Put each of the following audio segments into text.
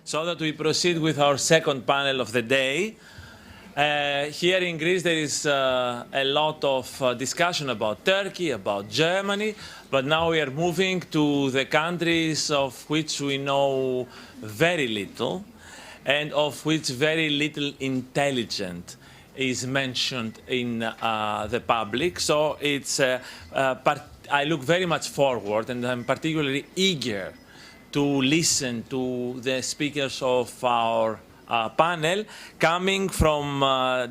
so that we proceed with our second panel of the day. Here in Greece there is a lot of discussion about Turkey, about Germany, but now we are moving to the countries of which we know very little and of which very little intelligent is mentioned in the public. So it's, I look very much forward, and I'm particularly eager to listen to the speakers of our panel coming from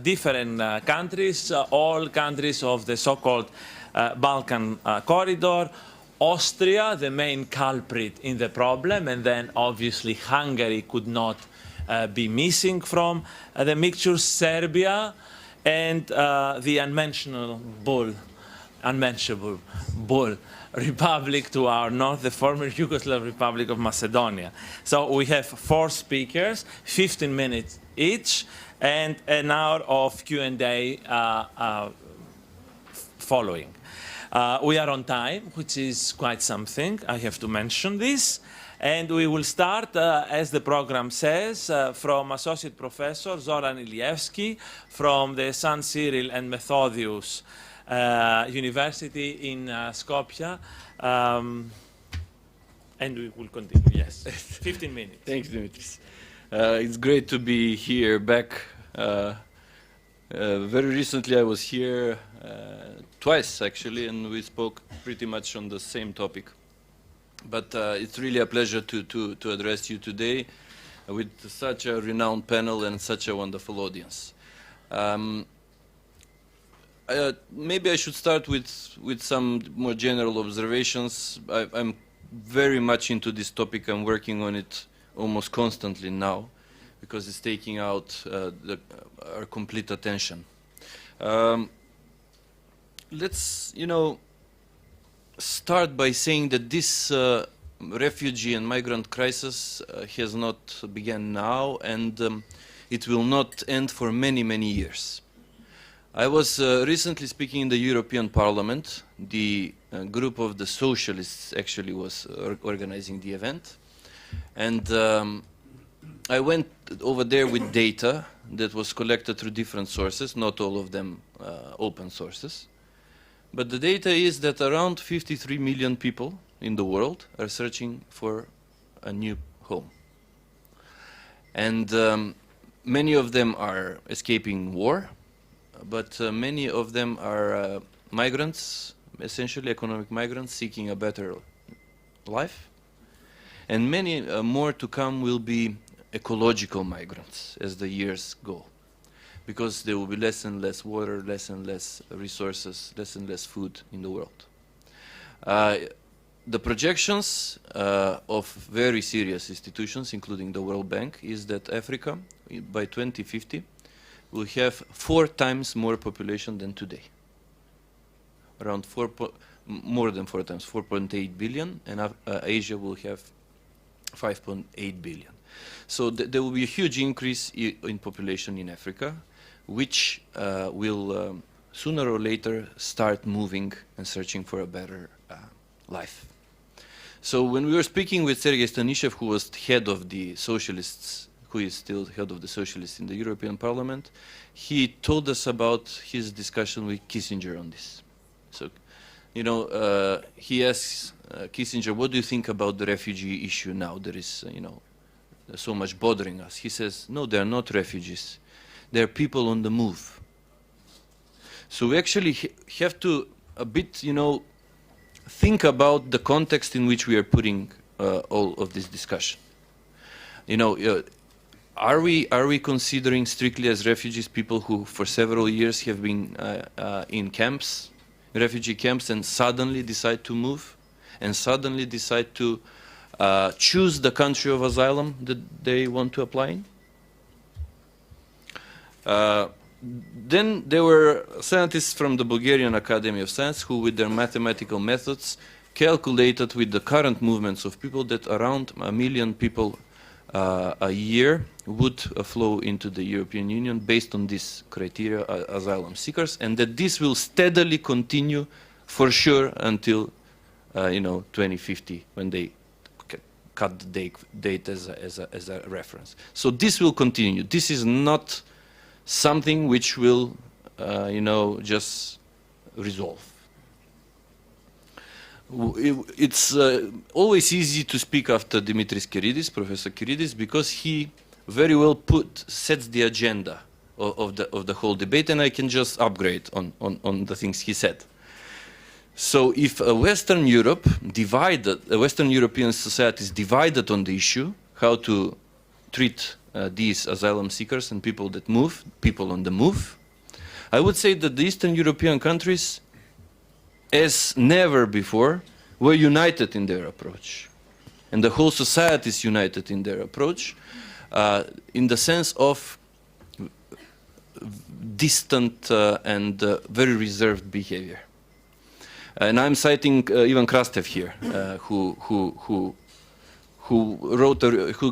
different countries, all countries of the so-called Balkan corridor, Austria, the main culprit in the problem, and then obviously Hungary could not be missing from the mixture, Serbia, and the unmentionable Republic to our north, the former Yugoslav Republic of Macedonia. So we have 4 speakers, 15 minutes each, and an hour of Q&A following. We are on time, which is quite something. I have to mention this. And we will start, as the program says, from Associate Professor Zoran Ilievski from the San Cyril and Methodius University in Skopje. And we will continue, yes. 15 minutes. Thanks, Dimitris. It's great to be here back. Very recently I was here twice, actually, and we spoke pretty much on the same topic. But it's really a pleasure to address you today with such a renowned panel and such a wonderful audience. Maybe I should start with some more general observations. I'm very much into this topic. I'm working on it almost constantly now because it's taking out our complete attention. Let's, start by saying that this refugee and migrant crisis has not begun now, and it will not end for many, many years. I was recently speaking in the European Parliament. The group of the socialists actually was organizing the event, and I went over there with data that was collected through different sources, not all of them open sources. But the data is that around 53 million people in the world are searching for a new home. And many of them are escaping war, but many of them are migrants, essentially economic migrants seeking a better life. And many more to come will be ecological migrants as the years go, because there will be less and less water, less and less resources, less and less food in the world. The projections of very serious institutions, including the World Bank, is that Africa, by 2050, will have 4 times more population than today. Around more than 4 times, 4.8 billion, and Asia will have 5.8 billion. So there will be a huge increase in population in Africa, which will sooner or later start moving and searching for a better life. So when we were speaking with Sergei Stanishev, who was head of the socialists, who is still head of the socialists in the European Parliament, he told us about his discussion with Kissinger on this. So, he asks Kissinger, what do you think about the refugee issue now? There is, so much bothering us. He says, no, they are not refugees. They are people on the move. So we actually have to a bit, think about the context in which we are putting all of this discussion. Are we considering strictly as refugees people who for several years have been in camps, refugee camps, and suddenly decide to move, and suddenly decide to choose the country of asylum that they want to apply in? Then there were scientists from the Bulgarian Academy of Science who, with their mathematical methods, calculated with the current movements of people that around 1 million people a year would flow into the European Union based on this criteria, asylum seekers, and that this will steadily continue for sure until 2050, when they cut the date as a reference. So this will continue. This is not something which will, you know, just resolve. It's always easy to speak after Dimitris Kiridis, Professor Kiridis, because he very well sets the agenda of the whole debate, and I can just upgrade on the things he said. So if Western Europe divided, Western European societies divided on the issue, how to treat these asylum seekers and people that move, people on the move, I would say that the Eastern European countries, as never before, were united in their approach. And the whole society is united in their approach, in the sense of distant and very reserved behavior. And I'm citing Ivan Krastev here, who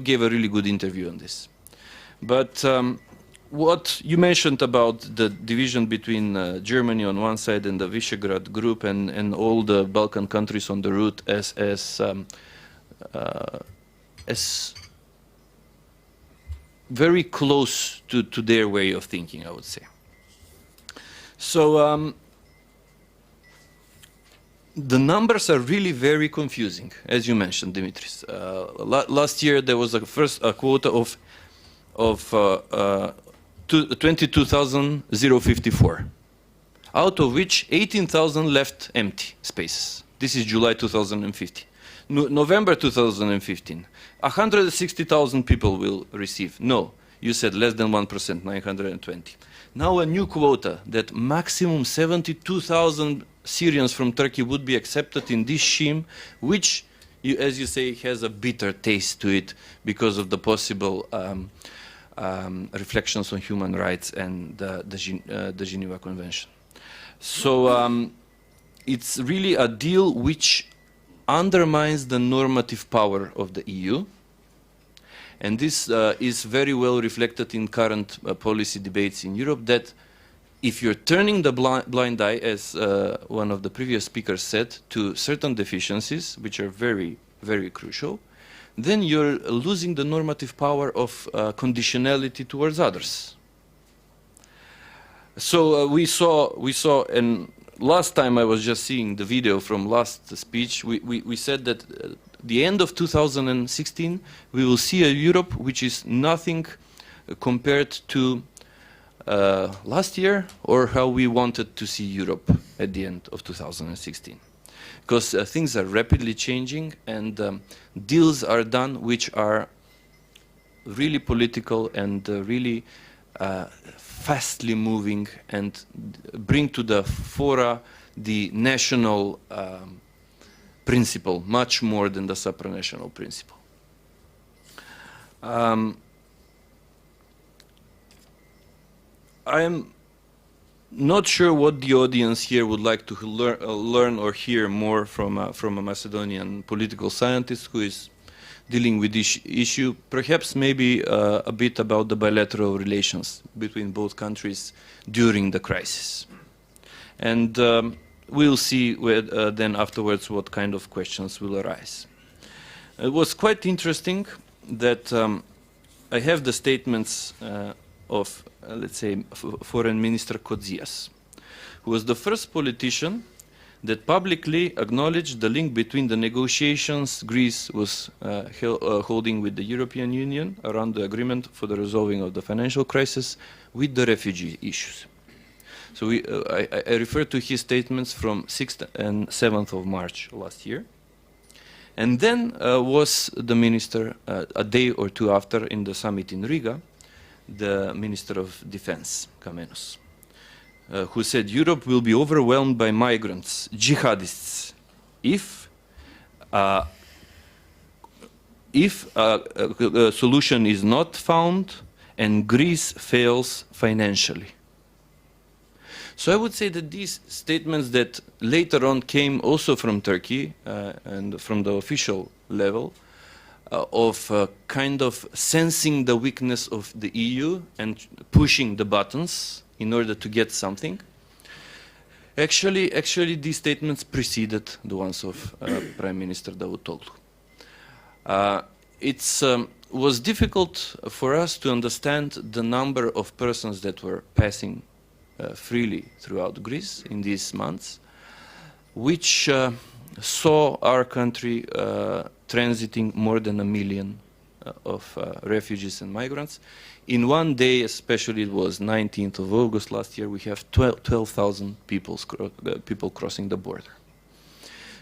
gave a really good interview on this. But what you mentioned about the division between Germany on one side and the Visegrad group and all the Balkan countries on the route as very close to their way of thinking, I would say. So the numbers are really very confusing, as you mentioned, Dimitris. Last year there was a quota of 22,054, out of which 18,000 left empty spaces. This is July 2015. November 2015, 160,000 people will receive. No, you said less than 1%, 920. Now a new quota that maximum 72,000 Syrians from Turkey would be accepted in this scheme, which, as you say, has a bitter taste to it because of the possible reflections on human rights and the Geneva Convention. So it's really a deal which undermines the normative power of the EU. And this is very well reflected in current policy debates in Europe, that if you're turning the blind eye, as one of the previous speakers said, to certain deficiencies, which are very, very crucial, then you're losing the normative power of conditionality towards others. So we saw, and last time I was just seeing the video from last speech, we said that the end of 2016, we will see a Europe which is nothing compared to last year or how we wanted to see Europe at the end of 2016. Because things are rapidly changing and deals are done which are really political and really fastly moving and bring to the fora the national principle much more than the supranational principle. I am not sure what the audience here would like to learn or hear more from a Macedonian political scientist who is dealing with this issue. Perhaps maybe a bit about the bilateral relations between both countries during the crisis. And we'll see then afterwards what kind of questions will arise. It was quite interesting that I have the statements of, let's say, Foreign Minister Kodzias, who was the first politician that publicly acknowledged the link between the negotiations Greece was holding with the European Union around the agreement for the resolving of the financial crisis with the refugee issues. So I refer to his statements from 6th and 7th of March last year. And then was the minister, a day or two after in the summit in Riga, the Minister of Defense, Kamenos, who said Europe will be overwhelmed by migrants, jihadists, if a solution is not found and Greece fails financially. So I would say that these statements that later on came also from Turkey and from the official level of kind of sensing the weakness of the EU and pushing the buttons in order to get something. Actually these statements preceded the ones of Prime Minister Davutoglu. It was difficult for us to understand the number of persons that were passing freely throughout Greece in these months, which saw our country transiting more than 1 million of refugees and migrants. In one day, especially it was 19th of August last year, we have 12,000 people crossing the border.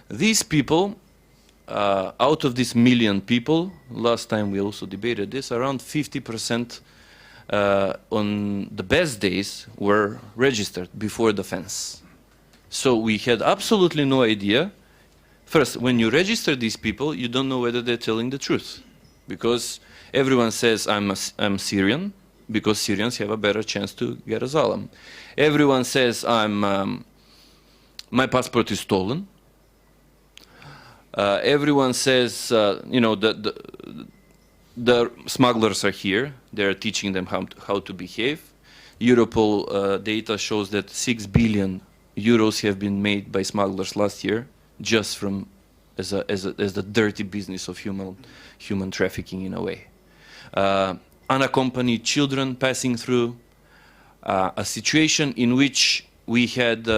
These people, out of this 1 million people, last time we also debated this, around 50% on the best days were registered before the fence. So we had absolutely no idea. First, when you register these people, you don't know whether they're telling the truth, because everyone says I'm Syrian, because Syrians have a better chance to get asylum. Everyone says my passport is stolen. Everyone says you know, the smugglers are here. They're teaching them how to behave. Europol data shows that 6 billion euros have been made by smugglers last year, just from as the dirty business of human trafficking in a way. Unaccompanied children passing through, a situation in which we had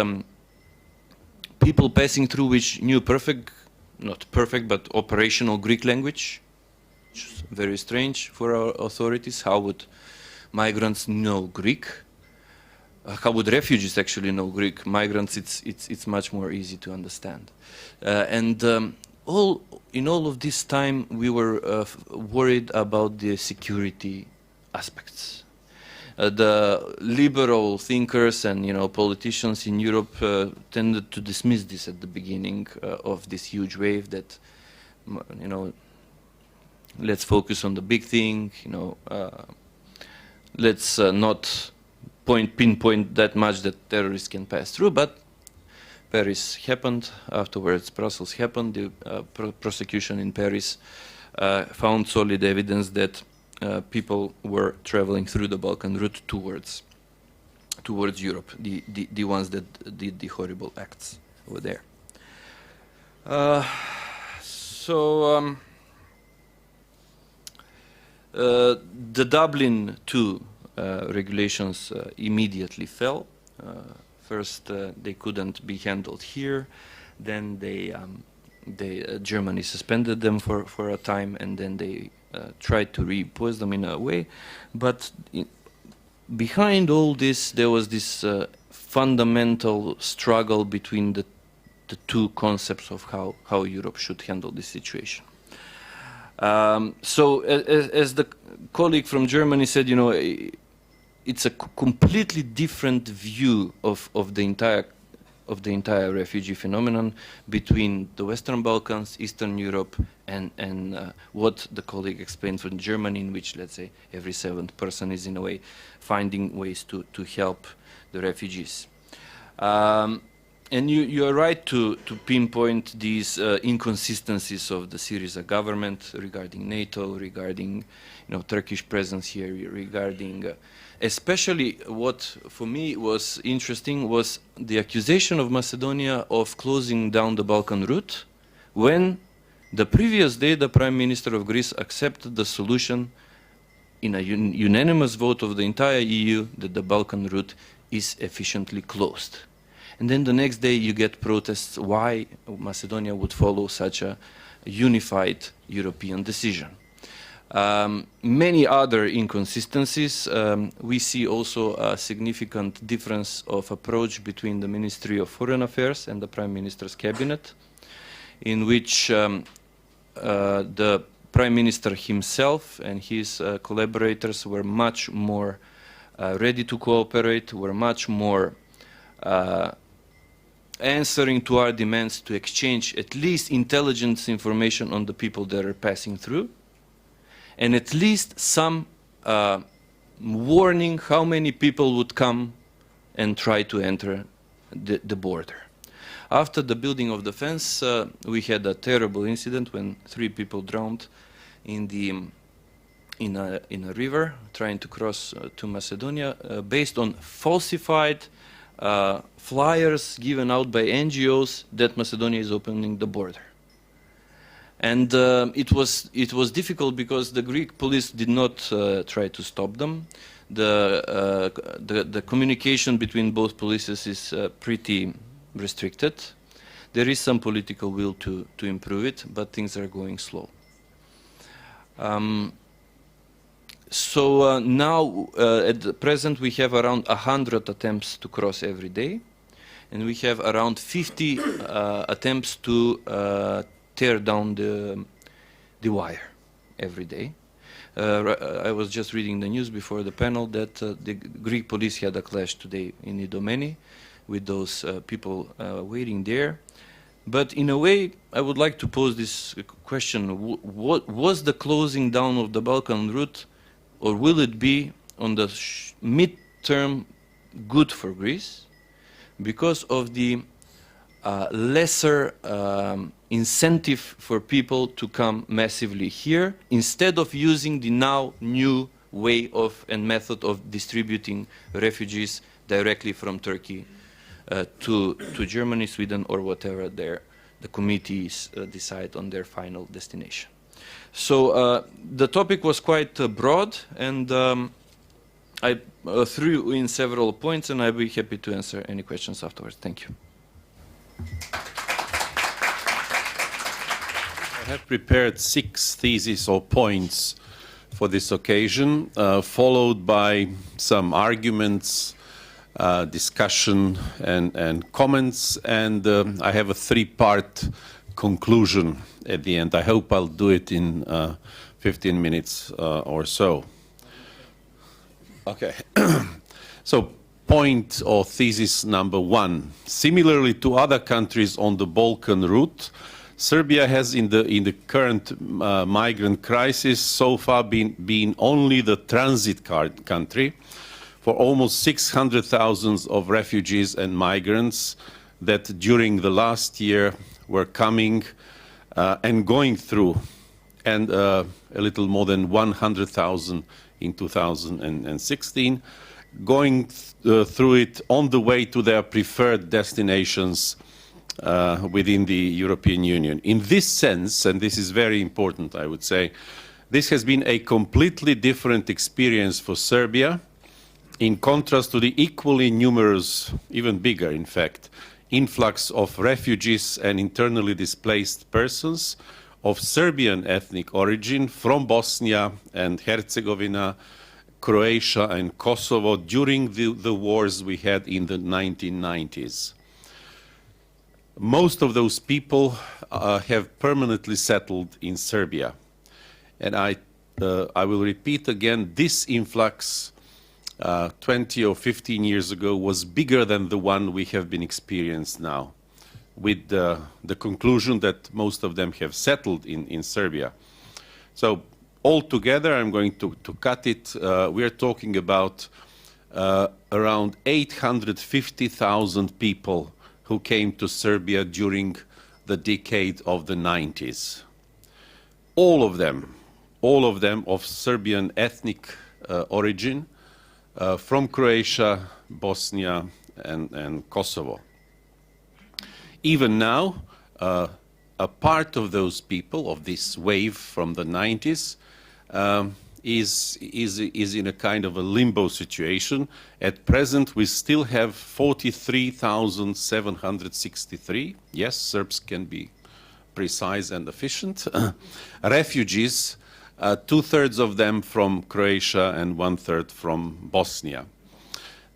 people passing through which knew not perfect, but operational Greek language, which is very strange for our authorities. How would migrants know Greek? How would refugees actually know Greek? Migrants, it's much more easy to understand. In all of this time, we were worried about the security aspects. The liberal thinkers and politicians in Europe tended to dismiss this at the beginning of this huge wave. That let's focus on the big thing. Let's not pinpoint that much that terrorists can pass through. But Paris happened. Afterwards, Brussels happened. The prosecution in Paris found solid evidence that people were traveling through the Balkan route towards Europe, the ones that did the horrible acts over there. The Dublin II regulations immediately fell. First, they couldn't be handled here. Then Germany suspended them for a time, and then they tried to reimpose them in a way. But behind all this, there was this fundamental struggle between the two concepts of how Europe should handle this situation. So, as the colleague from Germany said, it's a completely different view of the entire refugee phenomenon between the Western Balkans, Eastern Europe, and what the colleague explained from Germany, in which, let's say, every 7th person is in a way finding ways to help the refugees. And you are right to pinpoint these inconsistencies of the Syriza government regarding NATO, regarding Turkish presence here, regarding especially what for me was interesting was the accusation of Macedonia of closing down the Balkan route, when the previous day the Prime Minister of Greece accepted the solution in a unanimous vote of the entire EU that the Balkan route is efficiently closed. And then the next day you get protests why Macedonia would follow such a unified European decision. Many other inconsistencies. We see also a significant difference of approach between the Ministry of Foreign Affairs and the Prime Minister's cabinet, in which the Prime Minister himself and his collaborators were much more ready to cooperate, were much more answering to our demands to exchange at least intelligence information on the people that are passing through, and at least some warning how many people would come and try to enter the border. After the building of the fence, we had a terrible incident when 3 people drowned in a river trying to cross to Macedonia, based on falsified flyers given out by NGOs that Macedonia is opening the border. And it was difficult because the Greek police did not try to stop them. The communication between both polices is pretty restricted. There is some political will to improve it, but things are going slow. So now, at the present, we have around 100 attempts to cross every day, and we have around 50 attempts to tear down the wire every day. I was just reading the news before the panel that the Greek police had a clash today in Idomeni with those people waiting there. But in a way, I would like to pose this question. What was the closing down of the Balkan route, or will it be on the mid-term good for Greece because of the lesser incentive for people to come massively here instead of using the now new way of and method of distributing refugees directly from Turkey to Germany, Sweden, or whatever the committees decide on their final destination. So the topic was quite broad, and I threw in several points, and I'll be happy to answer any questions afterwards. Thank you. I have prepared 6 theses or points for this occasion, followed by some arguments, discussion and comments, and I have a 3-part conclusion at the end. I hope I'll do it in 15 minutes or so. Okay. So point or thesis number 1. Similarly to other countries on the Balkan route, Serbia has in the current migrant crisis so far been only the transit country for almost 600,000 of refugees and migrants that during the last year were coming and going through, and a little more than 100,000 in 2016, going through it on the way to their preferred destinations within the European Union. In this sense, and this is very important, I would say, this has been a completely different experience for Serbia, in contrast to the equally numerous, even bigger in fact, influx of refugees and internally displaced persons of Serbian ethnic origin from Bosnia and Herzegovina, Croatia and Kosovo during the wars we had in the 1990s. Most of those people have permanently settled in Serbia. And I will repeat again, this influx 20 or 15 years ago was bigger than the one we have been experiencing now, with the conclusion that most of them have settled in Serbia. So altogether, I'm going to cut it, we are talking about around 850,000 people who came to Serbia during the decade of the 90s. All of them of Serbian ethnic origin, from Croatia, Bosnia, and Kosovo. Even now, a part of those people, of this wave from the 90s, is in a kind of a limbo situation. At present, we still have 43,763, yes, Serbs can be precise and efficient, refugees, 2/3 of them from Croatia and 1/3 from Bosnia.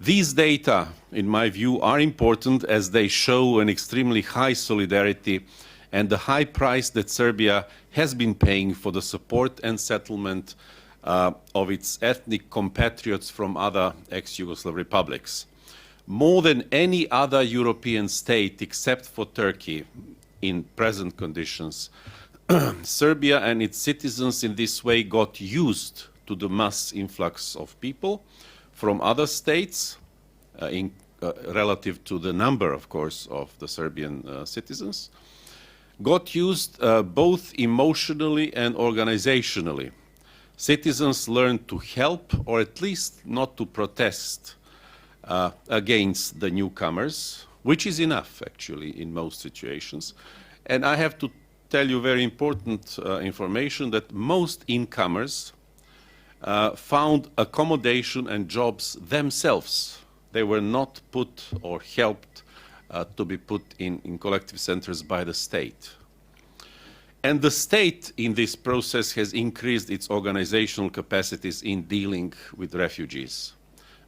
These data, in my view, are important as they show an extremely high solidarity and the high price that Serbia has been paying for the support and settlement of its ethnic compatriots from other ex-Yugoslav republics. More than any other European state except for Turkey in present conditions, Serbia and its citizens in this way got used to the mass influx of people from other states, relative to the number, of course, of the Serbian citizens, got used both emotionally and organizationally. Citizens learned to help, or at least not to protest against the newcomers, which is enough, actually, in most situations. And I have to tell you very important information that most incomers found accommodation and jobs themselves. They were not put or helped to be put in collective centers by the state. And the state in this process has increased its organizational capacities in dealing with refugees.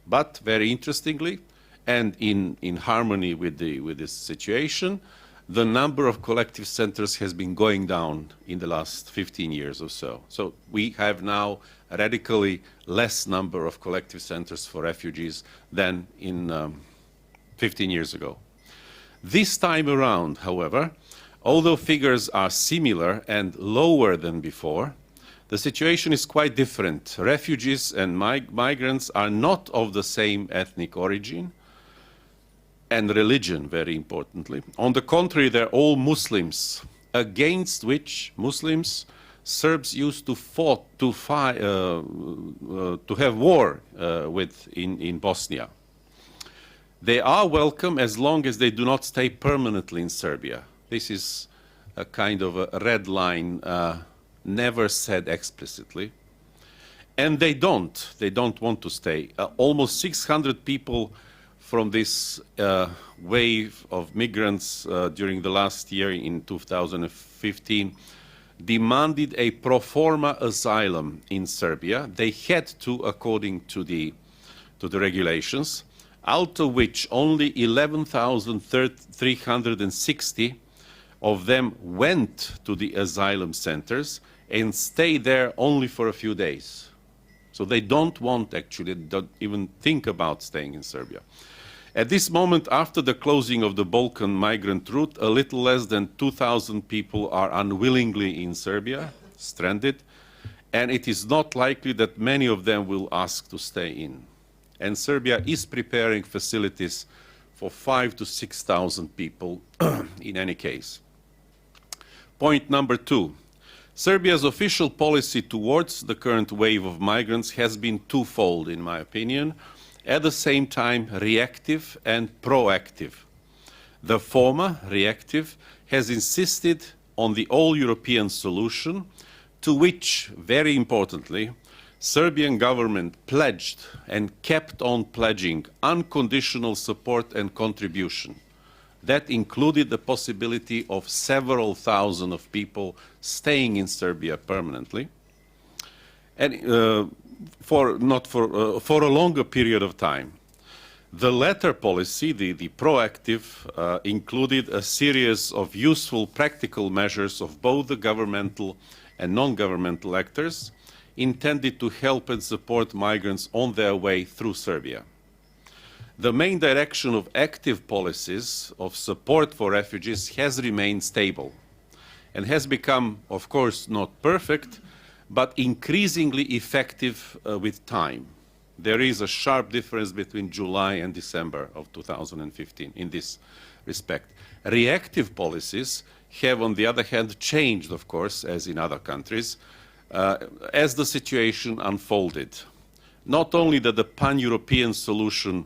But very interestingly, and in harmony with this situation, the number of collective centers has been going down in the last 15 years or so. So we have now a radically less number of collective centers for refugees than in 15 years ago. This time around, however, although figures are similar and lower than before, the situation is quite different. Refugees and migrants are not of the same ethnic origin and religion, very importantly. On the contrary, they're all Muslims, against which Muslims Serbs used to have war with in Bosnia. They are welcome as long as they do not stay permanently in Serbia. This is a kind of a red line, never said explicitly. And they don't want to stay. Almost 600 people from this wave of migrants during the last year in 2015 demanded a pro forma asylum in Serbia. They had to, according to the regulations, out of which only 11,360 of them went to the asylum centers and stayed there only for a few days. So they don't want, actually, don't even think about staying in Serbia. At this moment, after the closing of the Balkan migrant route, a little less than 2,000 people are unwillingly in Serbia, stranded, and it is not likely that many of them will ask to stay in. And Serbia is preparing facilities for 5,000 to 6,000 people in any case. Point number 2. Serbia's official policy towards the current wave of migrants has been twofold, in my opinion, at the same time reactive and proactive. The former, reactive, has insisted on the all-European solution, to which, very importantly, Serbian government pledged and kept on pledging unconditional support and contribution. That included the possibility of several thousand of people staying in Serbia permanently, and for a longer period of time. The latter policy, the proactive, included a series of useful practical measures of both the governmental and non-governmental actors intended to help and support migrants on their way through Serbia. The main direction of active policies of support for refugees has remained stable and has become, of course, not perfect, but increasingly effective with time. There is a sharp difference between July and December of 2015 in this respect. Reactive policies have, on the other hand, changed, of course, as in other countries, as the situation unfolded. Not only that the pan-European solution,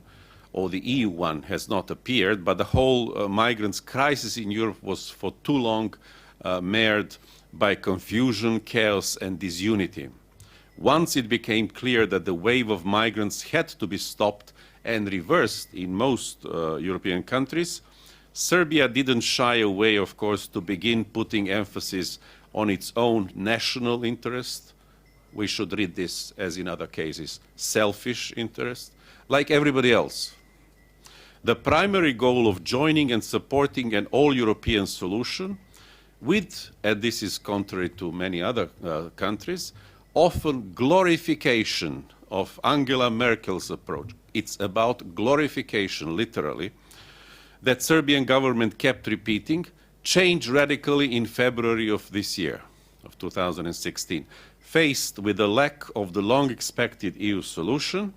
or the EU one, has not appeared, but the whole migrants crisis in Europe was for too long marred by confusion, chaos, and disunity. Once it became clear that the wave of migrants had to be stopped and reversed in most European countries, Serbia didn't shy away, of course, to begin putting emphasis on its own national interest. We should read this, as in other cases, selfish interest, like everybody else. The primary goal of joining and supporting an all-European solution with, and this is contrary to many other countries, often glorification of Angela Merkel's approach. It's about glorification, literally, that Serbian government kept repeating, changed radically in February of this year, of 2016, faced with the lack of the long-expected EU solution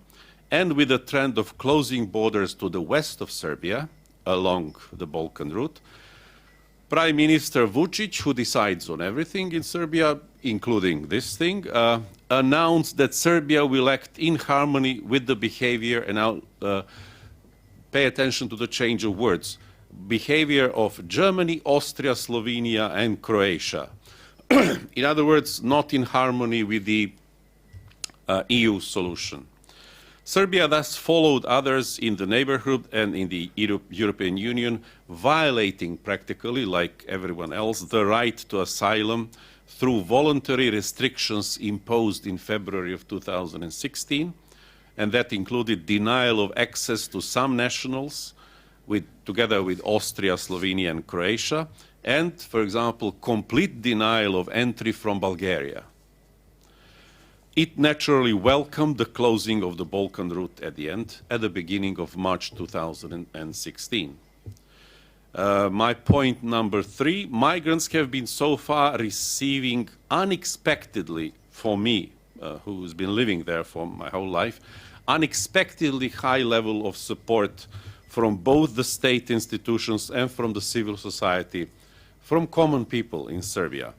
and with the trend of closing borders to the west of Serbia, along the Balkan route. Prime Minister Vučić, who decides on everything in Serbia, including this thing, announced that Serbia will act in harmony with the behavior, and now pay attention to the change of words, behavior of Germany, Austria, Slovenia, and Croatia. In other words, not in harmony with the EU solution. Serbia thus followed others in the neighborhood and in the European Union, violating practically, like everyone else, the right to asylum through voluntary restrictions imposed in February of 2016, and that included denial of access to some nationals, together with Austria, Slovenia, and Croatia, and, for example, complete denial of entry from Bulgaria. It naturally welcomed the closing of the Balkan route at the end, at the beginning of March 2016. My point number 3, migrants have been so far receiving unexpectedly, for me, who's been living there for my whole life, unexpectedly high level of support from both the state institutions and from the civil society, from common people in Serbia.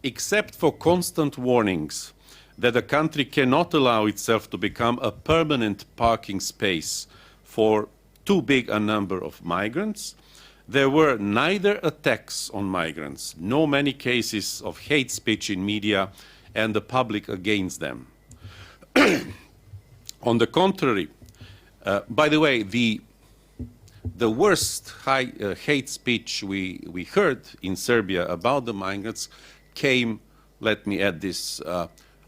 Except for constant warnings that the country cannot allow itself to become a permanent parking space for too big a number of migrants, there were neither attacks on migrants, nor many cases of hate speech in media and the public against them. On the contrary, by the way, the worst hate speech we heard in Serbia about the migrants came, let me add this,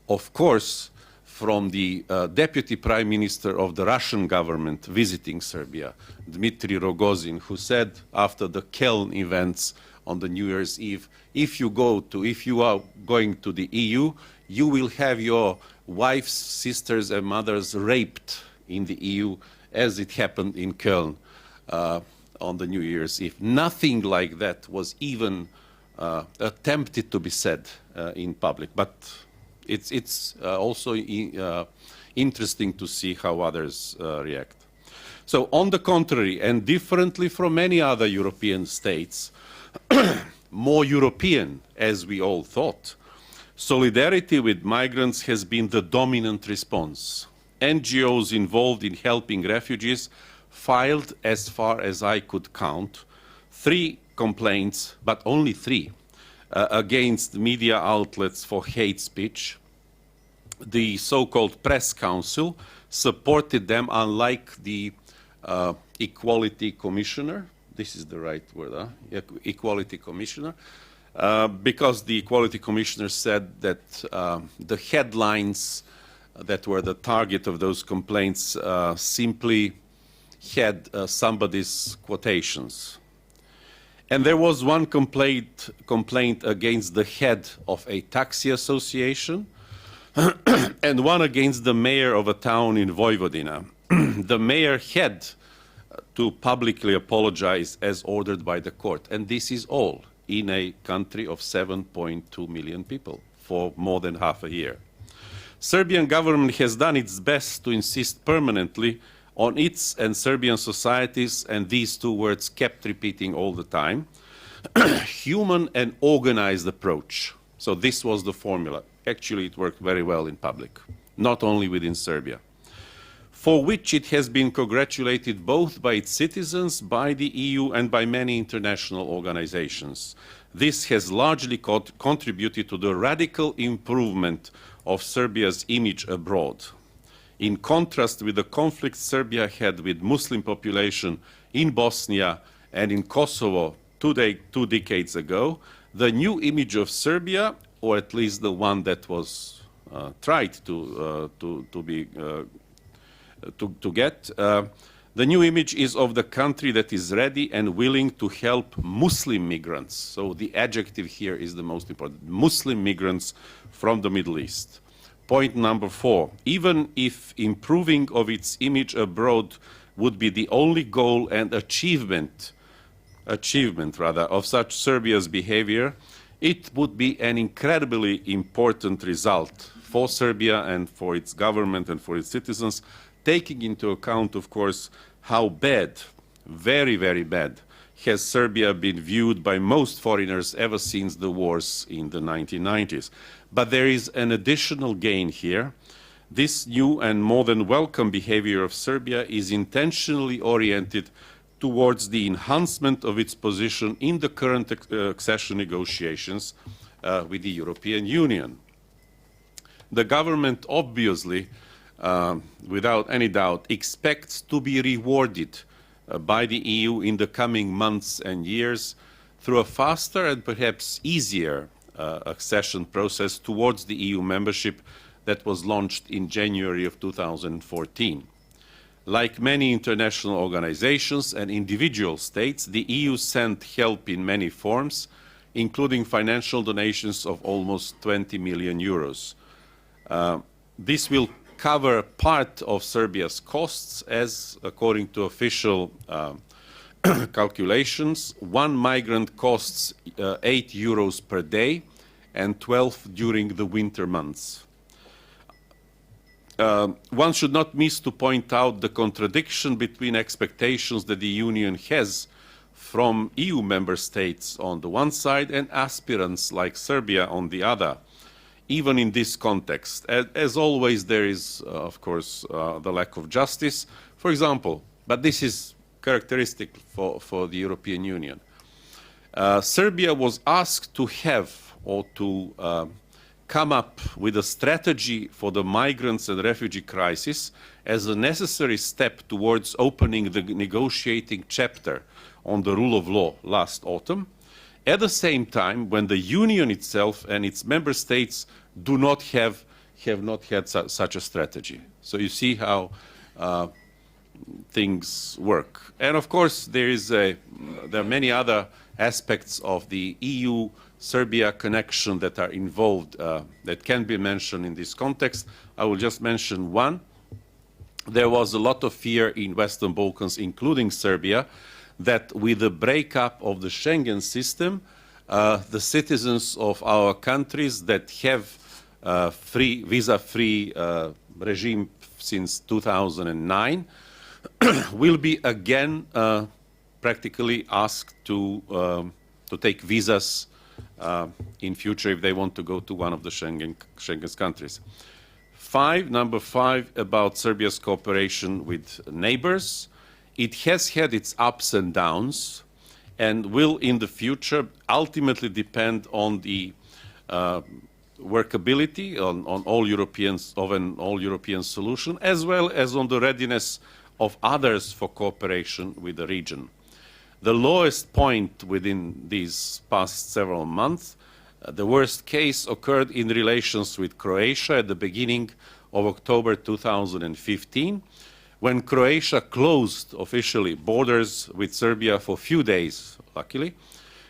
of course, from the Deputy Prime Minister of the Russian government visiting Serbia, Dmitry Rogozin, who said after the Keln events on the New Year's Eve, if you are going to the EU, you will have your wives, sisters, and mothers raped in the EU, as it happened in Keln on the New Year's Eve. Nothing like that was even attempted to be said in public, but it's also interesting to see how others react. So on the contrary, and differently from many other European states, more European as we all thought, solidarity with migrants has been the dominant response. NGOs involved in helping refugees filed, as far as I could count, 3 complaints, but only 3, against media outlets for hate speech. The so-called Press Council supported them, unlike the Equality Commissioner. This is the right word, Equality Commissioner. Because the Equality Commissioner said that the headlines that were the target of those complaints simply had somebody's quotations. And there was one complaint against the head of a taxi association and one against the mayor of a town in Vojvodina. The mayor had to publicly apologize as ordered by the court. And this is all in a country of 7.2 million people for more than half a year. Serbian government has done its best to insist permanently on its and Serbian societies, and these 2 words kept repeating all the time, human and organized approach. So this was the formula. Actually, it worked very well in public, not only within Serbia, for which it has been congratulated both by its citizens, by the EU, and by many international organizations. This has largely contributed to the radical improvement of Serbia's image abroad. In contrast with the conflict Serbia had with Muslim population in Bosnia and in Kosovo 2 decades ago, the new image of Serbia, or at least the one that was tried to get, the new image is of the country that is ready and willing to help Muslim migrants. So the adjective here is the most important. Muslim migrants from the Middle East. Point number 4, even if improving of its image abroad would be the only goal and achievement of such Serbia's behavior, it would be an incredibly important result for Serbia and for its government and for its citizens, taking into account, of course, how bad, very, very bad, has Serbia been viewed by most foreigners ever since the wars in the 1990s. But there is an additional gain here. This new and more than welcome behavior of Serbia is intentionally oriented towards the enhancement of its position in the current accession negotiations with the European Union. The government obviously, without any doubt, expects to be rewarded by the EU in the coming months and years through a faster and perhaps easier accession process towards the EU membership that was launched in January of 2014. Like many international organizations and individual states, the EU sent help in many forms, including financial donations of almost 20 million euros. This will cover part of Serbia's costs, as according to official calculations, one migrant costs 8 euros per day and 12 during the winter months. One should not miss to point out the contradiction between expectations that the Union has from EU member states on the one side and aspirants like Serbia on the other. Even in this context, as always, there is, of course, the lack of justice. For example, but this is characteristic for the European Union. Serbia was asked to have or to come up with a strategy for the migrants and refugee crisis as a necessary step towards opening the negotiating chapter on the rule of law last autumn. At the same time, when the Union itself and its member states do not have not had such a strategy. So you see how things work. And of course, there are many other aspects of the EU-Serbia connection that are involved that can be mentioned in this context. I will just mention one. There was a lot of fear in Western Balkans, including Serbia, that with the breakup of the Schengen system, the citizens of our countries that have visa-free regime since 2009 will be again practically asked to take visas in future if they want to go to one of the Schengen countries. Number five, about Serbia's cooperation with neighbors. It has had its ups and downs and will in the future ultimately depend on the workability on all Europeans of an all-European solution, as well as on the readiness of others for cooperation with the region. The lowest point within these past several months, the worst case occurred in relations with Croatia at the beginning of October 2015, when Croatia closed officially borders with Serbia for a few days, luckily,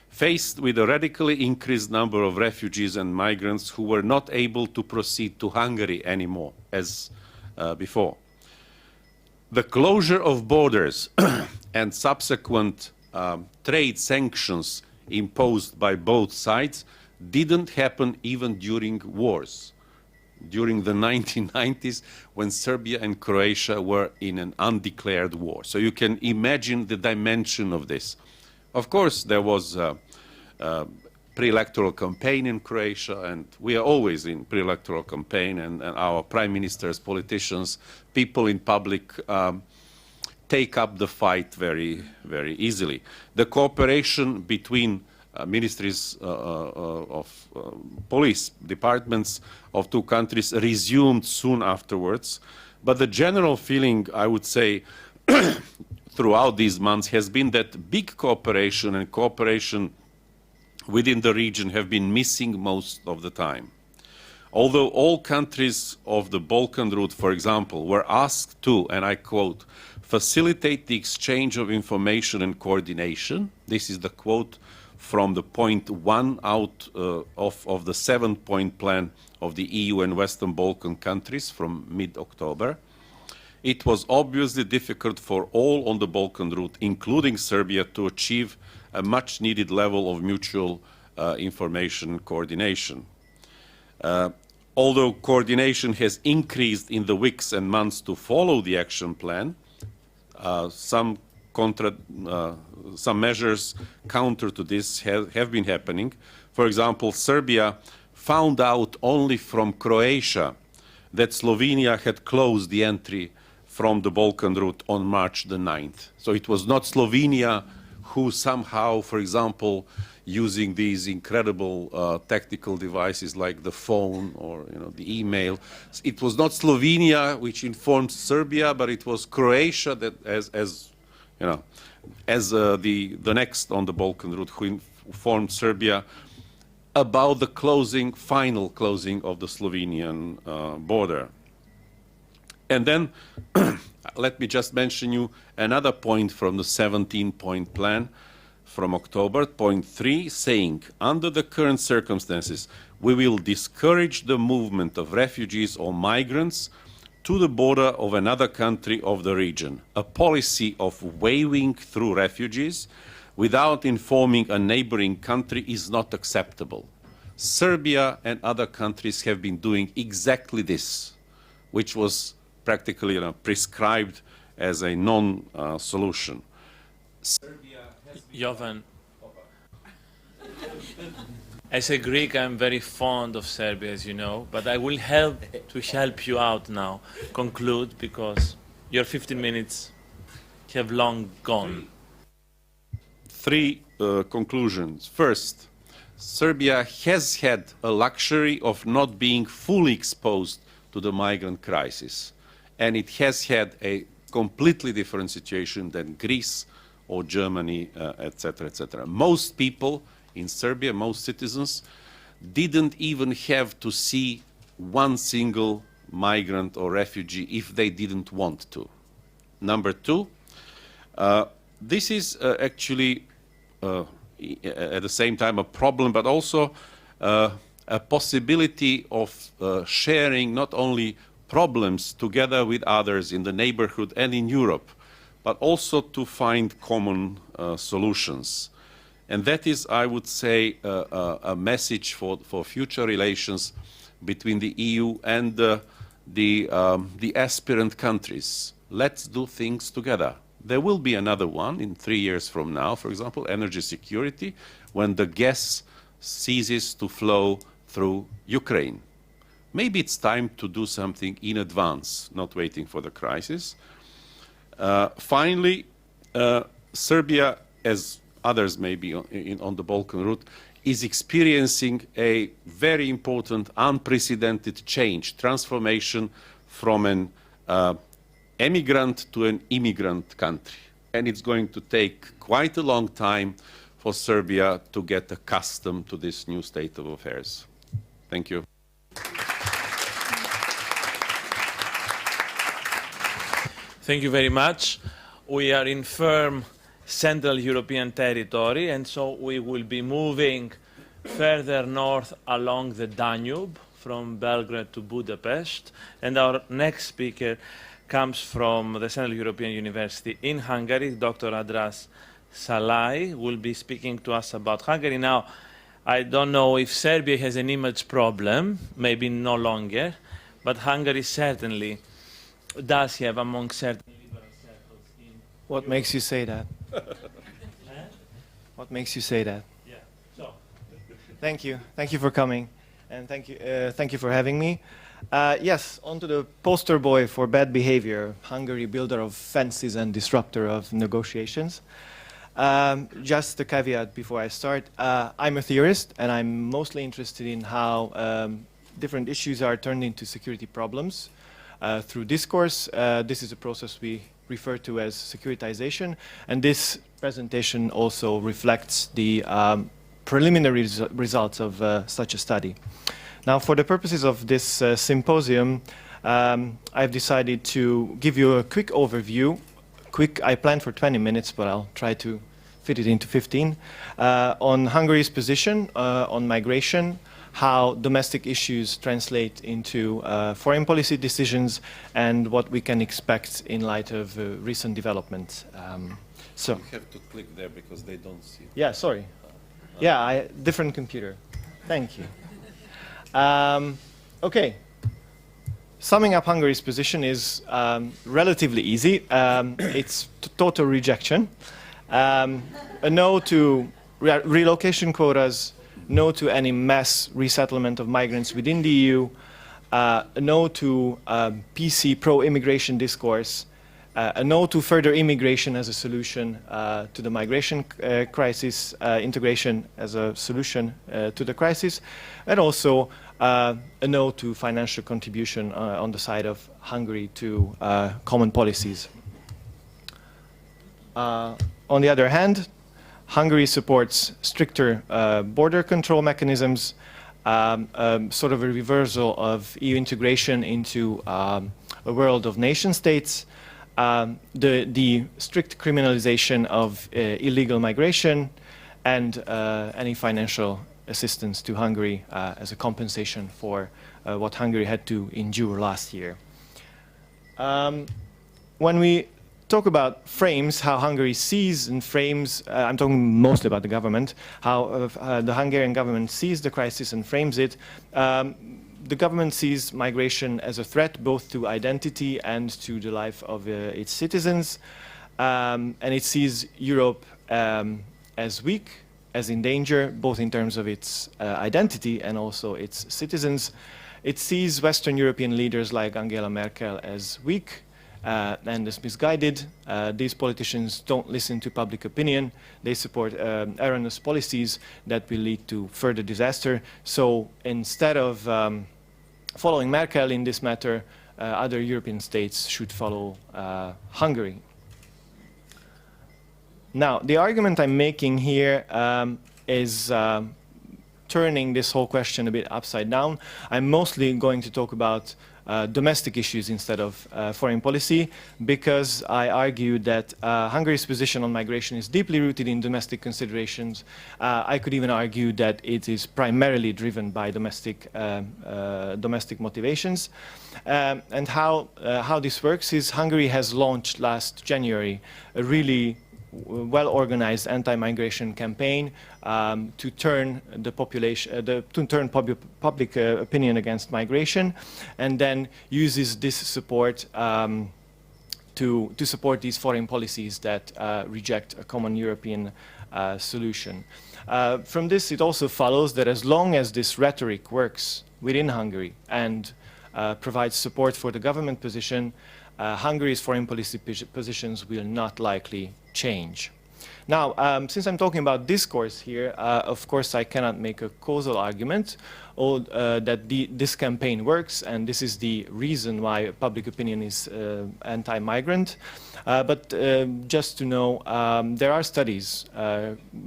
faced with a radically increased number of refugees and migrants who were not able to proceed to Hungary anymore, as before. The closure of borders and subsequent trade sanctions imposed by both sides didn't happen even during wars. During the 1990s, when Serbia and Croatia were in an undeclared war. So you can imagine the dimension of this. Of course, there was a pre-electoral campaign in Croatia, and we are always in pre-electoral campaign, and our prime ministers, politicians, people in public take up the fight very, very easily. The cooperation between ministries of police departments of two countries resumed soon afterwards, but the general feeling, I would say, throughout these months has been that big cooperation and cooperation within the region have been missing most of the time. Although all countries of the Balkan route, for example, were asked to, and I quote, facilitate the exchange of information and coordination, this is the quote from the point 1 out of the 7-point plan of the EU and Western Balkan countries from mid-October. It was obviously difficult for all on the Balkan route, including Serbia, to achieve a much-needed level of mutual information coordination. Although coordination has increased in the weeks and months to follow the action plan, some measures counter to this have been happening. For example, Serbia found out only from Croatia that Slovenia had closed the entry from the Balkan route on March the 9th. So it was not Slovenia who somehow, for example, using these incredible technical devices like the phone or the email. It was not Slovenia which informed Serbia, but it was Croatia that, as the next on the Balkan route, who informed Serbia about the final closing of the Slovenian border. And then let me just mention you another point from the 17-point plan from October, point 3, saying, under the current circumstances, we will discourage the movement of refugees or migrants to the border of another country of the region. A policy of waving through refugees without informing a neighboring country is not acceptable. Serbia and other countries have been doing exactly this, which was practically prescribed as a non-solution. Jovan, as a Greek, I'm very fond of Serbia, as you know, but I will help you out now. Conclude, because your 15 minutes have long gone. 3 conclusions. First, Serbia has had a luxury of not being fully exposed to the migrant crisis, and it has had a completely different situation than Greece or Germany, etc., etc. Most people in Serbia, most citizens, didn't even have to see one single migrant or refugee if they didn't want to. Number 2, this is actually at the same time a problem, but also a possibility of sharing not only problems together with others in the neighborhood and in Europe, but also to find common solutions. And that is, I would say, a message for future relations between the EU and the aspirant countries. Let's do things together. There will be another one in 3 years from now, for example, energy security, when the gas ceases to flow through Ukraine. Maybe it's time to do something in advance, not waiting for the crisis. Finally, Serbia, as others maybe on the Balkan route, is experiencing a very important, unprecedented change, transformation from an emigrant to an immigrant country. And it's going to take quite a long time for Serbia to get accustomed to this new state of affairs. Thank you. Thank you very much. We are in firm Central European territory, and so we will be moving further north along the Danube from Belgrade to Budapest. And our next speaker comes from the Central European University in Hungary. Dr. András Szalai will be speaking to us about Hungary. Now, I don't know if Serbia has an image problem, maybe no longer, but Hungary certainly does have among certain liberal circles in... What makes you say that? What makes you say that? Yeah. So. Thank you. Thank you for coming, and thank you for having me. Yes, on to the poster boy for bad behavior, Hungary, builder of fences and disruptor of negotiations. Just a caveat before I start. I'm a theorist, and I'm mostly interested in how different issues are turned into security problems through discourse. This is a process we refer to as securitization, and this presentation also reflects the preliminary results of such a study. Now, for the purposes of this symposium, I've decided to give you a quick overview. I planned for 20 minutes, but I'll try to fit it into 15, on Hungary's position on migration, how domestic issues translate into foreign policy decisions, and what we can expect in light of recent developments. So You have to click there because they don't see. Yeah, sorry. Yeah, different computer. Thank you. Okay. Summing up Hungary's position is relatively easy. It's total rejection. A no to relocation quotas, no to any mass resettlement of migrants within the EU, a no to PC pro-immigration discourse, a no to further immigration as a solution to the migration crisis, integration as a solution to the crisis, and also a no to financial contribution on the side of Hungary to common policies. On the other hand, Hungary supports stricter border control mechanisms, sort of a reversal of EU integration into a world of nation states, the strict criminalization of illegal migration, and any financial assistance to Hungary as a compensation for what Hungary had to endure last year. When we talk about frames, how Hungary sees and frames, I'm talking mostly about the government, how the Hungarian government sees the crisis and frames it. The government sees migration as a threat both to identity and to the life of its citizens. And it sees Europe as weak, as in danger, both in terms of its identity and also its citizens. It sees Western European leaders like Angela Merkel as weak and as misguided. These politicians don't listen to public opinion. They support erroneous policies that will lead to further disaster. So instead of following Merkel in this matter, other European states should follow Hungary. Now, the argument I'm making here is turning this whole question a bit upside down. I'm mostly going to talk about domestic issues instead of foreign policy, because I argue that Hungary's position on migration is deeply rooted in domestic considerations. I could even argue that it is primarily driven by domestic motivations. And how this works is Hungary has launched last January a really well-organized anti-migration campaign to turn the population, to turn public opinion against migration, and then uses this support to support these foreign policies that reject a common European solution. From this, it also follows that as long as this rhetoric works within Hungary and provides support for the government position, Hungary's foreign policy positions will not likely change. Now, since I'm talking about discourse here, of course I cannot make a causal argument that this campaign works, and this is the reason why public opinion is anti-migrant. But just to know, there are studies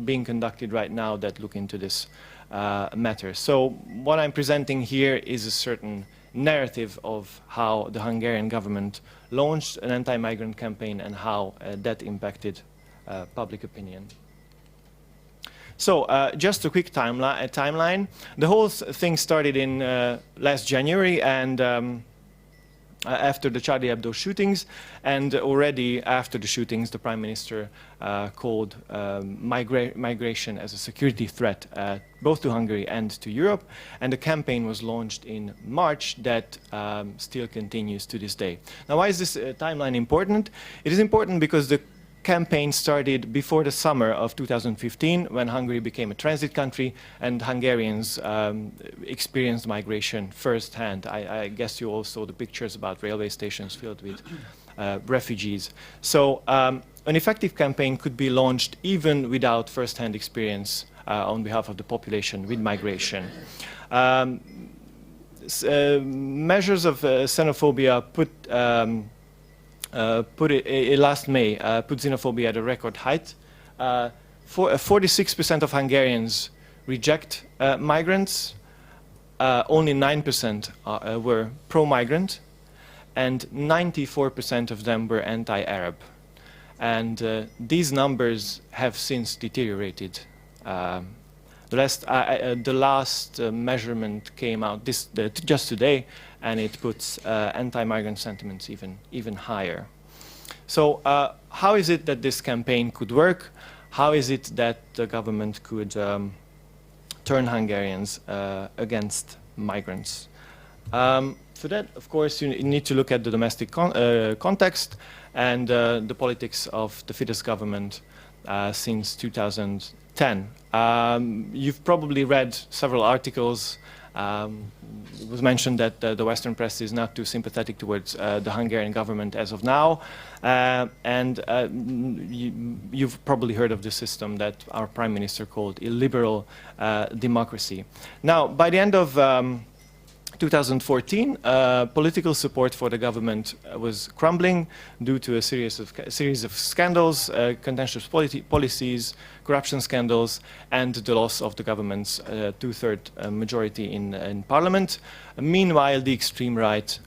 being conducted right now that look into this matter. So what I'm presenting here is a certain narrative of how the Hungarian government launched an anti-migrant campaign and how that impacted public opinion. So just a quick timeline. The whole thing started in last January, and after the Charlie Hebdo shootings, and already after the shootings, the Prime Minister called migration as a security threat both to Hungary and to Europe, and the campaign was launched in March that still continues to this day. Now, why is this timeline important? It is important because the campaign started before the summer of 2015, when Hungary became a transit country and Hungarians experienced migration firsthand. I guess you all saw the pictures about railway stations filled with refugees. So an effective campaign could be launched even without firsthand experience on behalf of the population with migration. Measures of xenophobia last May put xenophobia at a record height. 46% of Hungarians reject migrants. Only 9% were pro-migrant, and 94% of them were anti-Arab. And these numbers have since deteriorated. The last measurement came out just today, and it puts anti-migrant sentiments even higher. So how is it that this campaign could work? How is it that the government could turn Hungarians against migrants? For that, of course, you need to look at the domestic context and the politics of the Fidesz government since 2010. You've probably read several articles It was mentioned that the Western press is not too sympathetic towards the Hungarian government as of now. You've probably heard of the system that our Prime Minister called illiberal democracy. Now, by the end of 2014, political support for the government was crumbling due to a series of scandals, contentious policies, corruption scandals, and the loss of the government's two-third majority in parliament. Meanwhile, the extreme right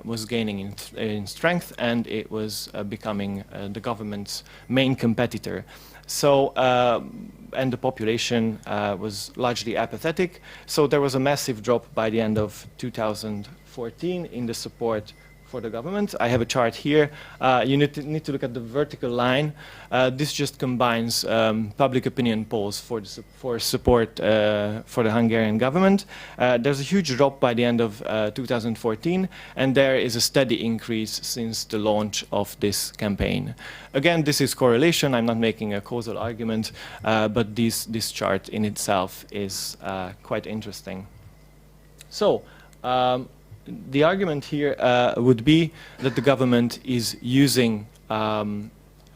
was gaining in strength, and it was becoming the government's main competitor. So, and the population was largely apathetic. So there was a massive drop by the end of 2014 in the support for the government. I have a chart here. You need to look at the vertical line. This just combines public opinion polls for support for the Hungarian government. There's a huge drop by the end of 2014, and there is a steady increase since the launch of this campaign. Again, this is correlation. I'm not making a causal argument, but this chart in itself is quite interesting. So, the argument here would be that the government is using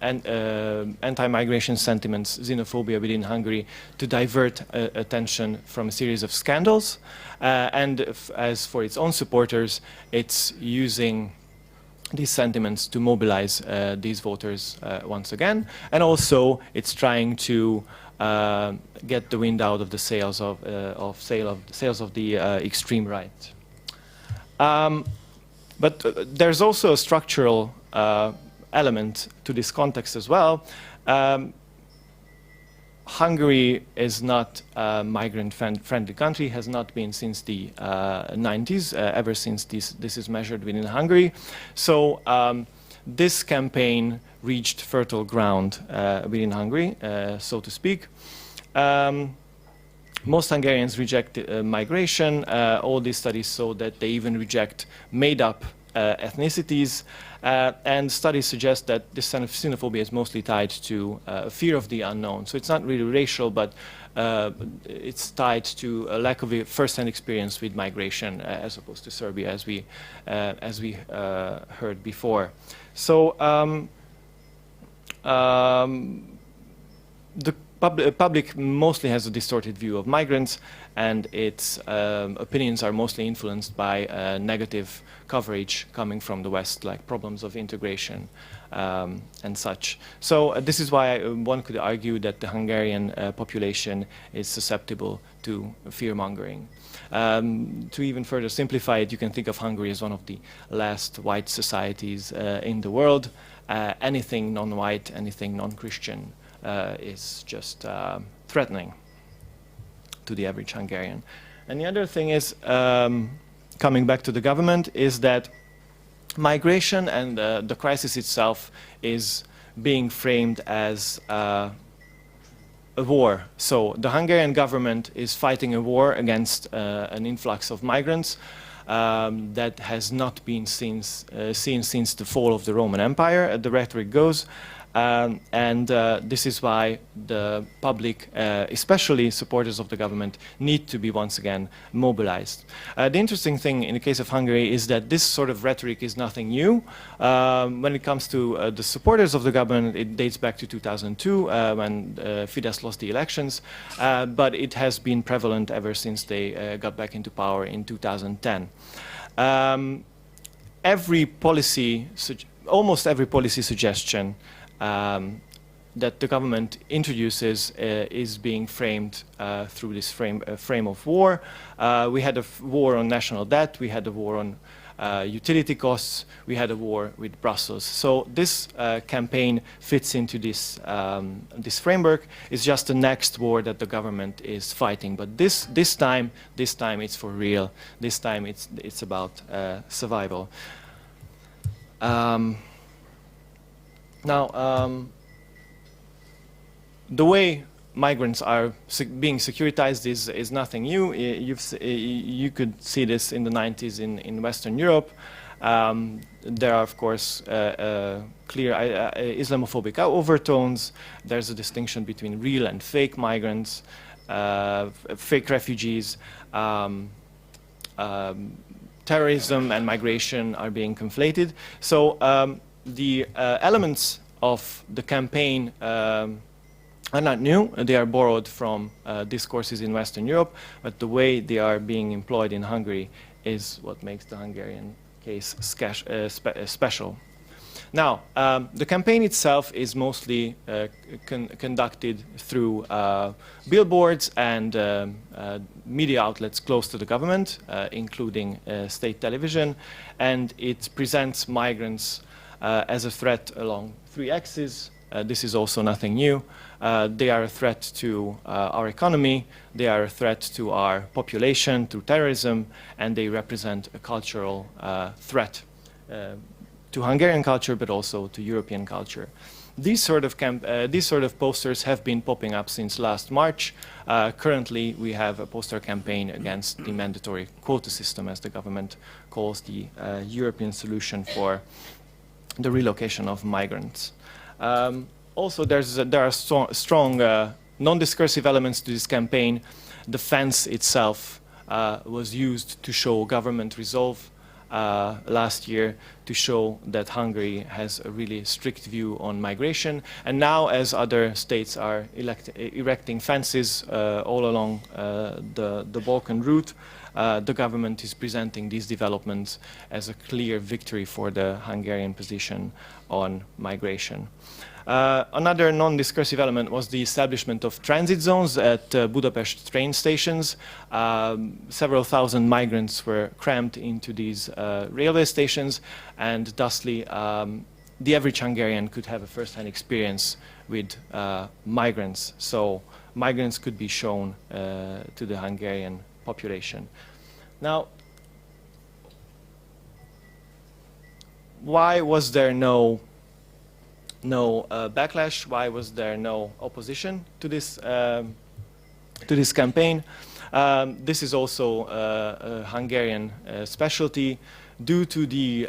anti-migration sentiments, xenophobia within Hungary, to divert attention from a series of scandals. And as for its own supporters, it's using these sentiments to mobilize these voters once again. And also, it's trying to get the wind out of the sails of the extreme right. But there's also a structural element to this context as well. Hungary is not a migrant-friendly country, has not been since the 90s, ever since this is measured within Hungary. So this campaign reached fertile ground within Hungary, so to speak. Most Hungarians reject migration. All these studies show that they even reject made-up ethnicities. And studies suggest that this kind of xenophobia is mostly tied to fear of the unknown. So it's not really racial, but it's tied to a lack of a first-hand experience with migration, as opposed to Serbia, as we heard before. So the public mostly has a distorted view of migrants, and its opinions are mostly influenced by negative coverage coming from the West, like problems of integration and such. So this is why one could argue that the Hungarian population is susceptible to fear-mongering. To even further simplify it, you can think of Hungary as one of the last white societies in the world. Anything non-white, anything non-Christian is just threatening to the average Hungarian. And the other thing is, coming back to the government, is that migration and the crisis itself is being framed as a war. So the Hungarian government is fighting a war against an influx of migrants that has not been seen since the fall of the Roman Empire, the rhetoric goes. This is why the public, especially supporters of the government, need to be once again mobilized. The interesting thing in the case of Hungary is that this sort of rhetoric is nothing new. When it comes to the supporters of the government, it dates back to 2002 when Fidesz lost the elections, but it has been prevalent ever since they got back into power in 2010. Almost every policy suggestion that the government introduces is being framed through this frame of war. We had a war on national debt, we had a war on utility costs, we had a war with Brussels. So this campaign fits into this, this framework. It's just the next war that the government is fighting. But this time it's for real. This time it's about survival. Now, the way migrants are being securitized is nothing new. You could see this in the 90s in Western Europe. There are, of course, clear Islamophobic overtones. There's a distinction between real and fake migrants, fake refugees. terrorism and migration are being conflated. So the elements of the campaign are not new. They are borrowed from discourses in Western Europe, but the way they are being employed in Hungary is what makes the Hungarian case special. Now, the campaign itself is mostly conducted through billboards and media outlets close to the government, including state television, and it presents migrants as a threat along three axes. This is also nothing new. They are a threat to our economy, they are a threat to our population through terrorism, and they represent a cultural threat to Hungarian culture, but also to European culture. These sort of posters have been popping up since last March. Currently, we have a poster campaign against the mandatory quota system, as the government calls the European solution for the relocation of migrants. Also, there are strong non-discursive elements to this campaign. The fence itself was used to show government resolve last year, to show that Hungary has a really strict view on migration. And now, as other states are erecting fences all along the Balkan route, the government is presenting these developments as a clear victory for the Hungarian position on migration. Another non-discursive element was the establishment of transit zones at Budapest train stations. Several thousand migrants were crammed into these railway stations, and thusly the average Hungarian could have a first-hand experience with migrants. So migrants could be shown to the Hungarian population. Now, why was there no backlash? Why was there no opposition to this campaign? This is also a Hungarian specialty. Due to the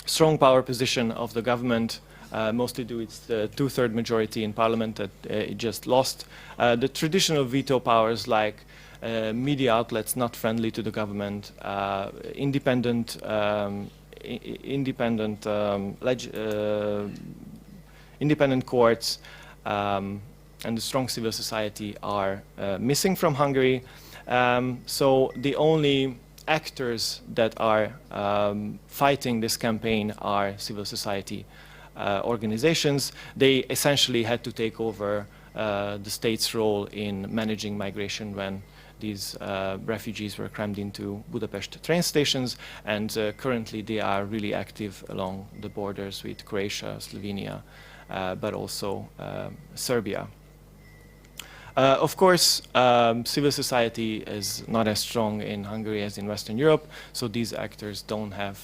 strong power position of the government, mostly due to its two-third majority in parliament that it just lost, the traditional veto powers like media outlets not friendly to the government, independent courts, and the strong civil society are missing from Hungary. So the only actors that are fighting this campaign are civil society organizations. They essentially had to take over the state's role in managing migration when these refugees were crammed into Budapest train stations, and currently they are really active along the borders with Croatia, Slovenia, but also Serbia. Of course, civil society is not as strong in Hungary as in Western Europe, so these actors don't have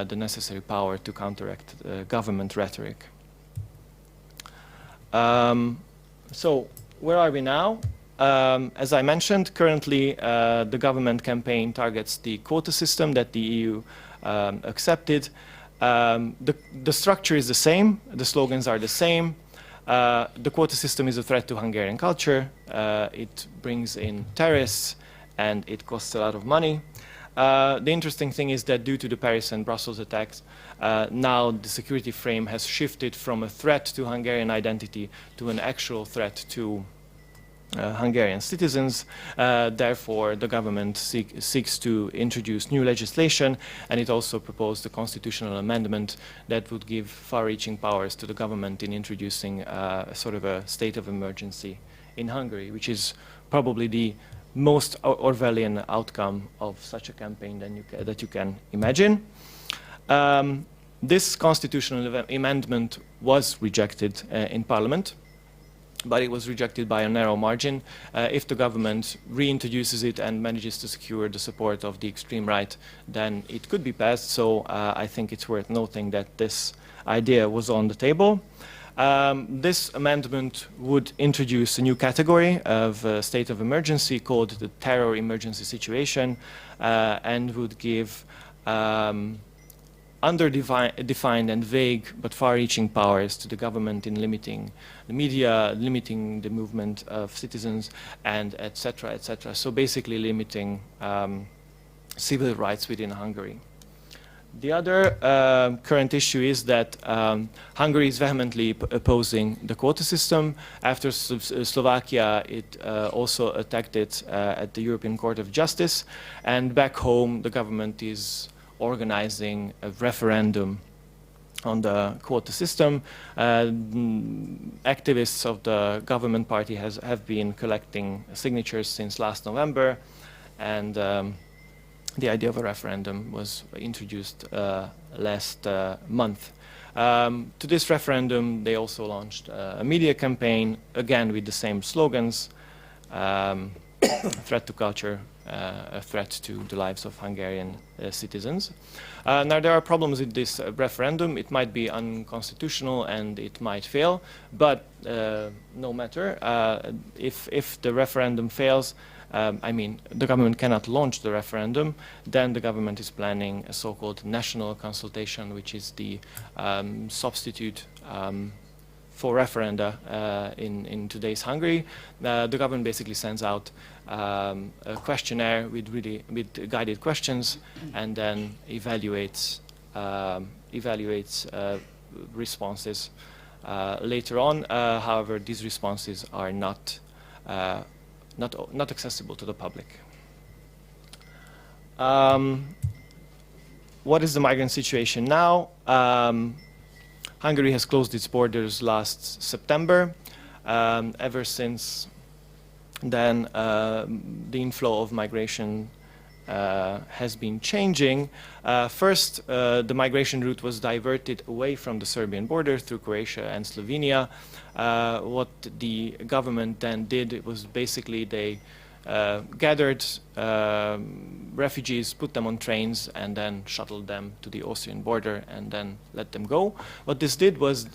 the necessary power to counteract government rhetoric. So where are we now? As I mentioned, currently the government campaign targets the quota system that the EU accepted. The structure is the same, the slogans are the same. The quota system is a threat to Hungarian culture. It brings in terrorists and it costs a lot of money. The interesting thing is that due to the Paris and Brussels attacks, now the security frame has shifted from a threat to Hungarian identity to an actual threat to Hungarian citizens. Therefore, the government seeks to introduce new legislation, and it also proposed a constitutional amendment that would give far-reaching powers to the government in introducing sort of a state of emergency in Hungary, which is probably the most Orwellian outcome of such a campaign that you can imagine. This constitutional amendment was rejected in Parliament, but it was rejected by a narrow margin. If the government reintroduces it and manages to secure the support of the extreme right, then it could be passed. So I think it's worth noting that this idea was on the table. This amendment would introduce a new category of state of emergency called the terror emergency situation, and would give underdefined and vague but far-reaching powers to the government in limiting the media, limiting the movement of citizens, and etc., etc. So basically limiting civil rights within Hungary. The other current issue is that Hungary is vehemently opposing the quota system. After Slovakia, it also attacked it at the European Court of Justice. And back home, the government is organizing a referendum on the quota system. Activists of the government party have been collecting signatures since last November. And the idea of a referendum was introduced last month. To this referendum, they also launched a media campaign, again with the same slogans: threat to culture, a threat to the lives of Hungarian citizens. Now, there are problems with this referendum. It might be unconstitutional and it might fail, but no matter. If the referendum fails, I mean, the government cannot launch the referendum, then the government is planning a so-called national consultation, which is the substitute for referenda in today's Hungary. The government basically sends out a questionnaire with guided questions, and then evaluates responses later on. However, these responses are not accessible to the public. What is the migrant situation now? Hungary has closed its borders last September. Ever since then, the inflow of migration has been changing. First, the migration route was diverted away from the Serbian border through Croatia and Slovenia. What the government then did was basically they gathered refugees, put them on trains, and then shuttled them to the Austrian border and then let them go. What this did was,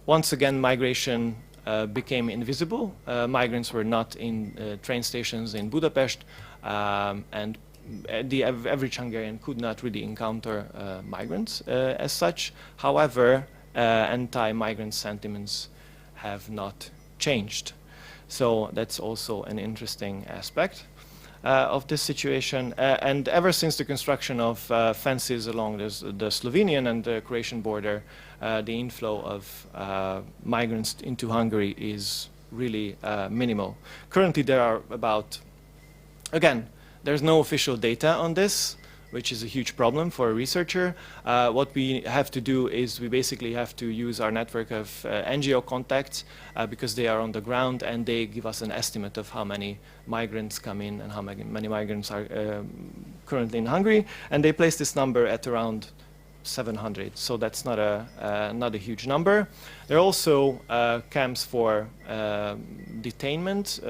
once again, migration became invisible. Migrants were not in train stations in Budapest, and the average Hungarian could not really encounter migrants as such. However, anti-migrant sentiments have not changed. So that's also an interesting aspect of this situation. And ever since the construction of fences along the Slovenian and the Croatian border, the inflow of migrants into Hungary is really minimal. Currently there are about, again, there's no official data on this, which is a huge problem for a researcher. What we have to do is we basically have to use our network of NGO contacts because they are on the ground, and they give us an estimate of how many migrants come in and how many migrants are currently in Hungary. And they place this number at around 700, so that's not a huge number. There are also camps for detainment.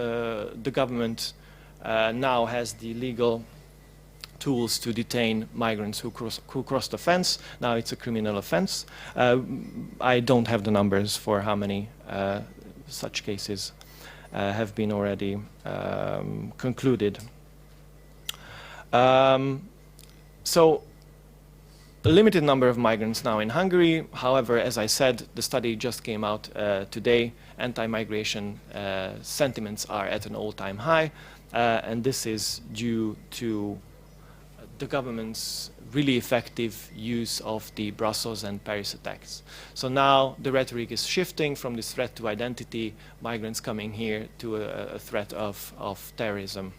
The government now has the legal tools to detain migrants who cross the fence. Now it's a criminal offense. I don't have the numbers for how many such cases have been already concluded. So a limited number of migrants now in Hungary. However, as I said, the study just came out today. Anti-migration sentiments are at an all-time high, and this is due to the government's really effective use of the Brussels and Paris attacks. So now the rhetoric is shifting from this threat to identity, migrants coming here, to a threat of terrorism.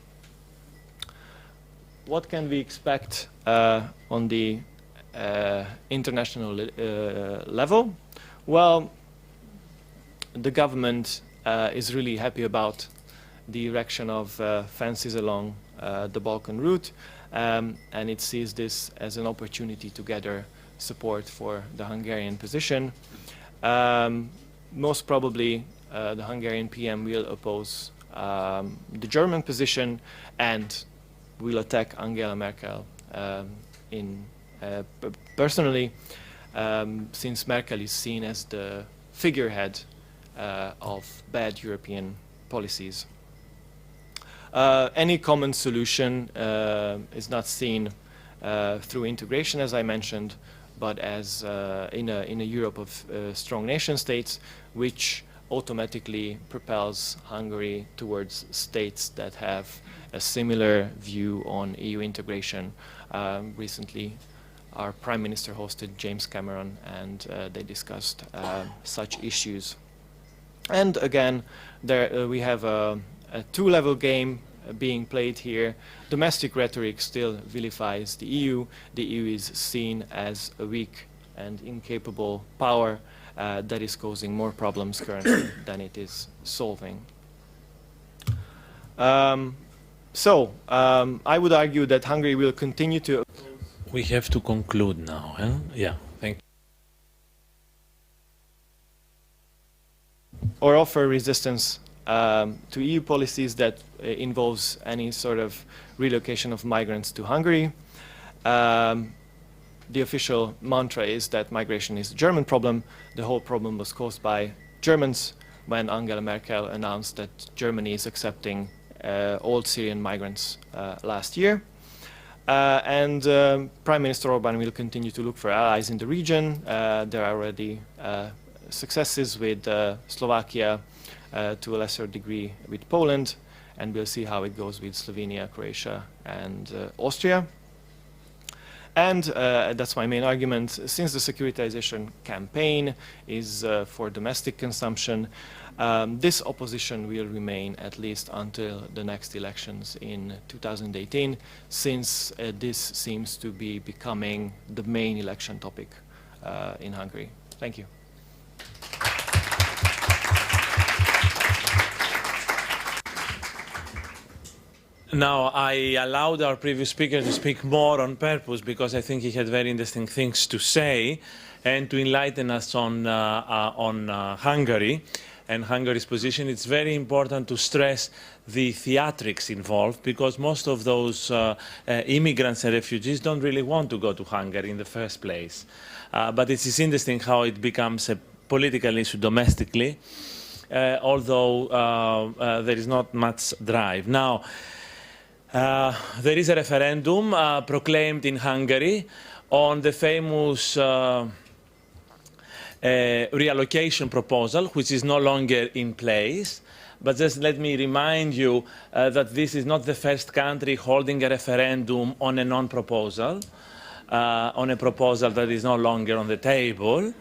What can we expect on the international level? Well, the government is really happy about the erection of fences along the Balkan route. And it sees this as an opportunity to gather support for the Hungarian position. Most probably, the Hungarian PM will oppose the German position and will attack Angela Merkel personally, since Merkel is seen as the figurehead of bad European policies. Any common solution is not seen through integration, as I mentioned, but as in a Europe of strong nation states, which automatically propels Hungary towards states that have a similar view on EU integration. Recently, our Prime Minister hosted James Cameron, and they discussed such issues. And again, there we have a two-level game being played here. Domestic rhetoric still vilifies the EU. The EU is seen as a weak and incapable power that is causing more problems currently than it is solving. I would argue that Hungary will continue to... We have to conclude now, huh? Yeah, thank you. Or offer resistance to EU policies that involves any sort of relocation of migrants to Hungary. The official mantra is that migration is a German problem. The whole problem was caused by Germans when Angela Merkel announced that Germany is accepting all Syrian migrants last year. Prime Minister Orbán will continue to look for allies in the region. There are already successes with Slovakia, to a lesser degree with Poland, and we'll see how it goes with Slovenia, Croatia, and Austria. And that's my main argument. Since the securitization campaign is for domestic consumption, this opposition will remain at least until the next elections in 2018, since this seems to be becoming the main election topic in Hungary. Thank you. Now, I allowed our previous speaker to speak more on purpose because I think he had very interesting things to say and to enlighten us on Hungary and Hungary's position. It's very important to stress the theatrics involved because most of those immigrants and refugees don't really want to go to Hungary in the first place. But it is interesting how it becomes a political issue domestically, although there is not much drive. Now, there is a referendum proclaimed in Hungary on the famous reallocation proposal, which is no longer in place. But just let me remind you that this is not the first country holding a referendum on a non-proposal, on a proposal that is no longer on the table.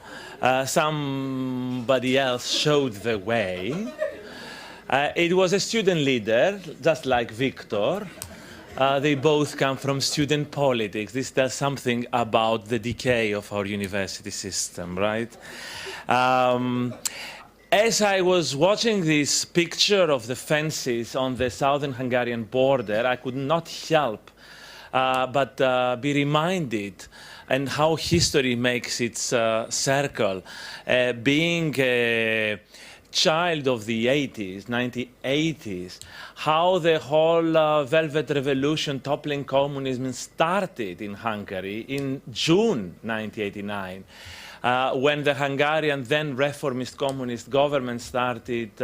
Somebody else showed the way. It was a student leader, just like Victor. They both come from student politics. This tells something about the decay of our university system, right? As I was watching this picture of the fences on the southern Hungarian border, I could not help but be reminded and how history makes its circle. Being a child of the 80s, 1980s, how the whole Velvet Revolution toppling communism started in Hungary in June 1989, when the Hungarian then reformist communist government started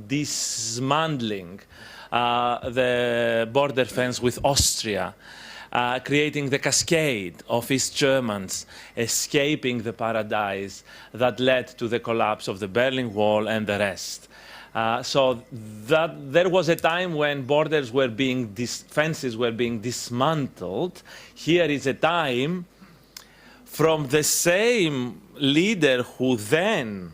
dismantling the border fence with Austria, creating the cascade of East Germans escaping the paradise that led to the collapse of the Berlin Wall and the rest. So that there was a time when borders were being, fences were being dismantled. Here is a time from the same leader who then,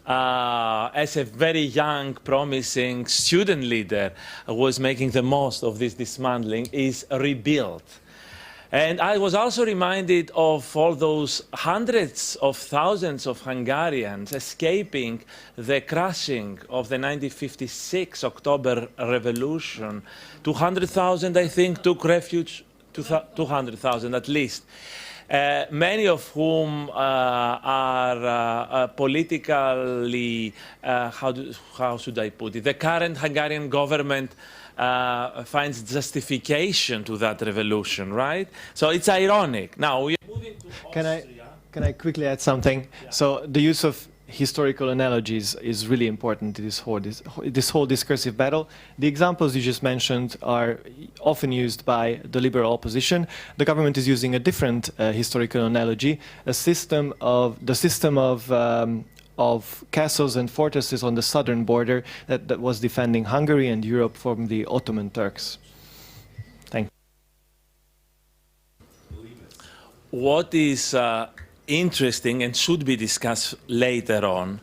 as a very young, promising student leader, was making the most of this dismantling, is rebuilt. And I was also reminded of all those hundreds of thousands of Hungarians escaping the crushing of the 1956 October Revolution. 200,000, I think, took refuge, 200,000 at least. Many of whom are politically, how should I put it? The current Hungarian government finds justification to that revolution, right? So it's ironic. Now we are moving to Austria. Can I quickly add something? Yeah. So the use of historical analogies is really important to this whole discursive battle. The examples you just mentioned are often used by the liberal opposition. The government is using a different historical analogy, the system of castles and fortresses on the southern border that was defending Hungary and Europe from the Ottoman Turks. Thank you. What is interesting and should be discussed later on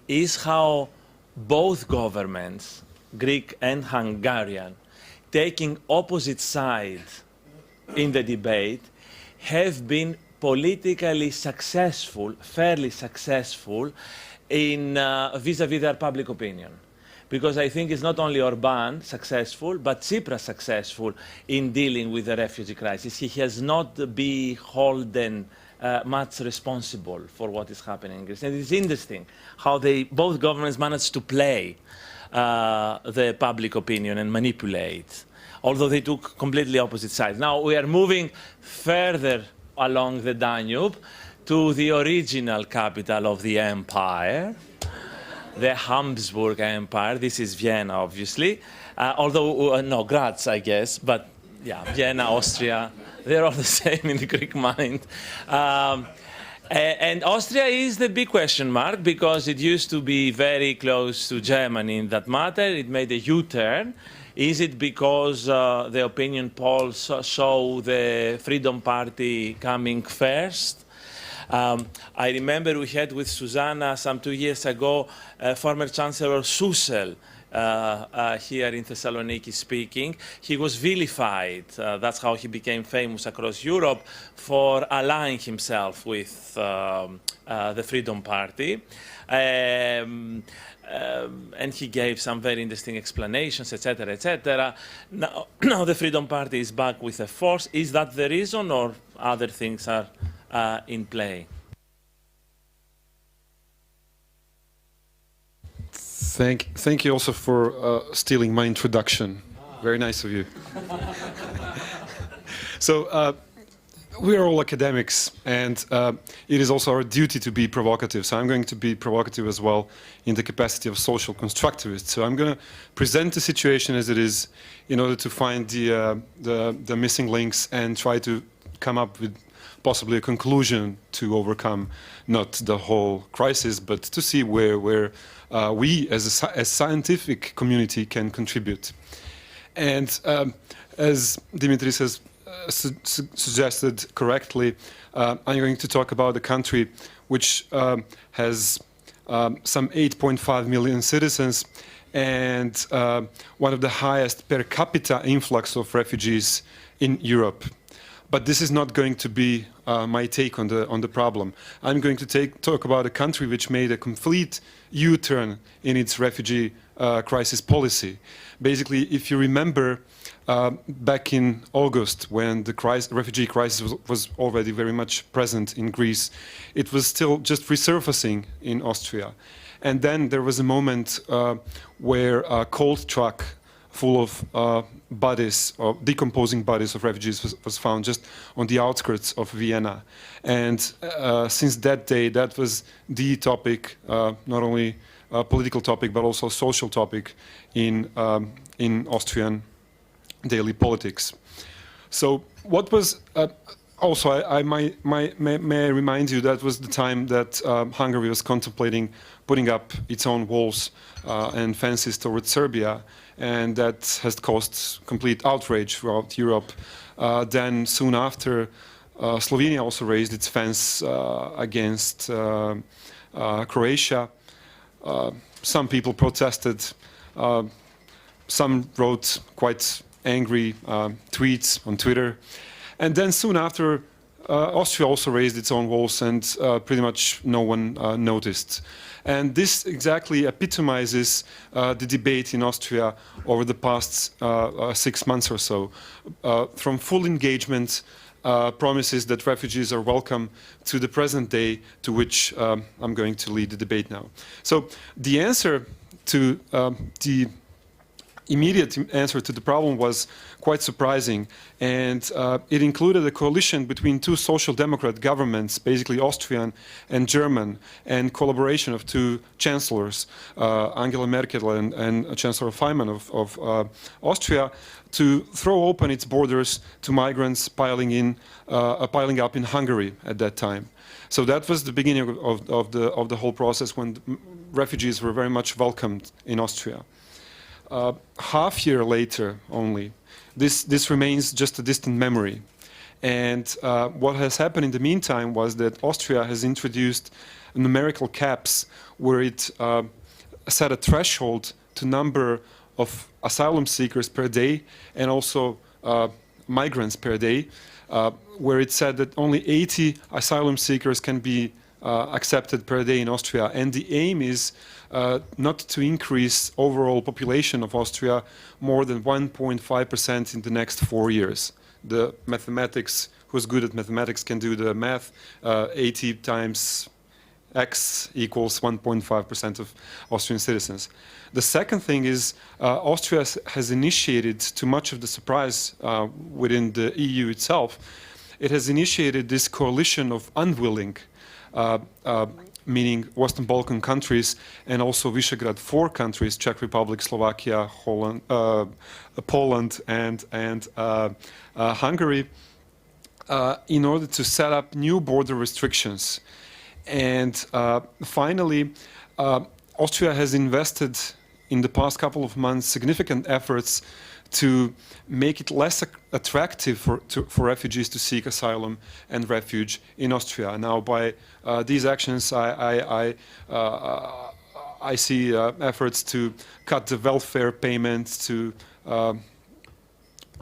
is how both governments, Greek and Hungarian, taking opposite sides in the debate, have been politically successful, fairly successful, in vis-à-vis their public opinion. Because I think it's not only Orban successful, but Tsipras successful in dealing with the refugee crisis. He has not been holden much responsible for what is happening in Greece. And it's interesting how both governments managed to play the public opinion and manipulate, although they took completely opposite sides. Now we are moving further along the Danube to the original capital of the empire, the Habsburg Empire. This is Vienna, obviously, although, no, Graz, I guess, but yeah, Vienna, Austria, they're all the same in the Greek mind. And Austria is the big question mark, because it used to be very close to Germany in that matter. It made a U-turn. Is it because the opinion polls show the Freedom Party coming first? I remember we had with Susanna some 2 years ago former Chancellor Susel here in Thessaloniki speaking. He was vilified. That's how he became famous across Europe, for allying himself with the Freedom Party. And he gave some very interesting explanations, etc., etc. Now the Freedom Party is back with a force. Is that the reason, or other things are in play? Thank you also for stealing my introduction. Very nice of you. So we are all academics, and it is also our duty to be provocative. So I'm going to be provocative as well in the capacity of social constructivist. So I'm going to present the situation as it is in order to find the missing links and try to come up with possibly a conclusion to overcome not the whole crisis, but to see where we as a scientific community can contribute. And as Dimitris has suggested correctly, I'm going to talk about a country which has some 8.5 million citizens and one of the highest per capita influx of refugees in Europe. But this is not going to be my take on the problem. I'm going to talk about a country which made a complete U-turn in its refugee crisis policy. Basically, if you remember, back in August, when the refugee crisis was already very much present in Greece, it was still just resurfacing in Austria. And then there was a moment where a cold truck full of bodies, or decomposing bodies of refugees was found just on the outskirts of Vienna. And since that day, that was the topic, not only a political topic, but also a social topic in Austrian daily politics. So what was, also I may remind you, that was the time that Hungary was contemplating putting up its own walls and fences towards Serbia, and that has caused complete outrage throughout Europe. Then soon after, Slovenia also raised its fence against Croatia. Some people protested, some wrote quite angry tweets on Twitter. And then soon after, Austria also raised its own walls, and pretty much no one noticed. And this exactly epitomizes the debate in Austria over the past 6 months or so. From full engagement, promises that refugees are welcome, to the present day, to which I'm going to lead the debate now. So the answer to the immediate answer to the problem was quite surprising, and it included a coalition between two social democrat governments, basically Austrian and German, and collaboration of two chancellors, Angela Merkel and Chancellor Faymann of Austria, to throw open its borders to migrants piling up in Hungary at that time. So that was the beginning of the whole process, when refugees were very much welcomed in Austria. Half year later only, this remains just a distant memory. And what has happened in the meantime was that Austria has introduced numerical caps where it set a threshold to number of asylum seekers per day and also migrants per day, where it said that only 80 asylum seekers can be accepted per day in Austria. And the aim is not to increase overall population of Austria more than 1.5% in the next 4 years. The mathematics, who's good at mathematics can do the math. 80 times X equals 1.5% of Austrian citizens. The second thing is Austria has initiated, to much of the surprise within the EU itself, it has initiated this coalition of unwilling, meaning Western Balkan countries and also Visegrad 4 countries, Czech Republic, Slovakia, Holland, Poland and Hungary, in order to set up new border restrictions. And finally, Austria has invested in the past couple of months significant efforts to make it less attractive for refugees to seek asylum and refuge in Austria. Now, by these actions, I see efforts to cut the welfare payments to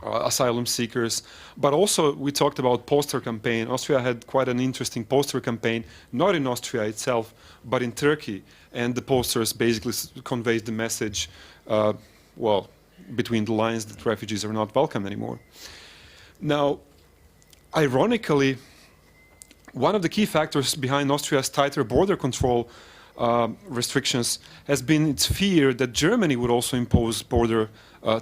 asylum seekers, but also we talked about poster campaign. Austria had quite an interesting poster campaign, not in Austria itself, but in Turkey, and the posters basically conveyed the message, well, between the lines, that refugees are not welcome anymore. Now, ironically, one of the key factors behind Austria's tighter border control restrictions has been its fear that Germany would also impose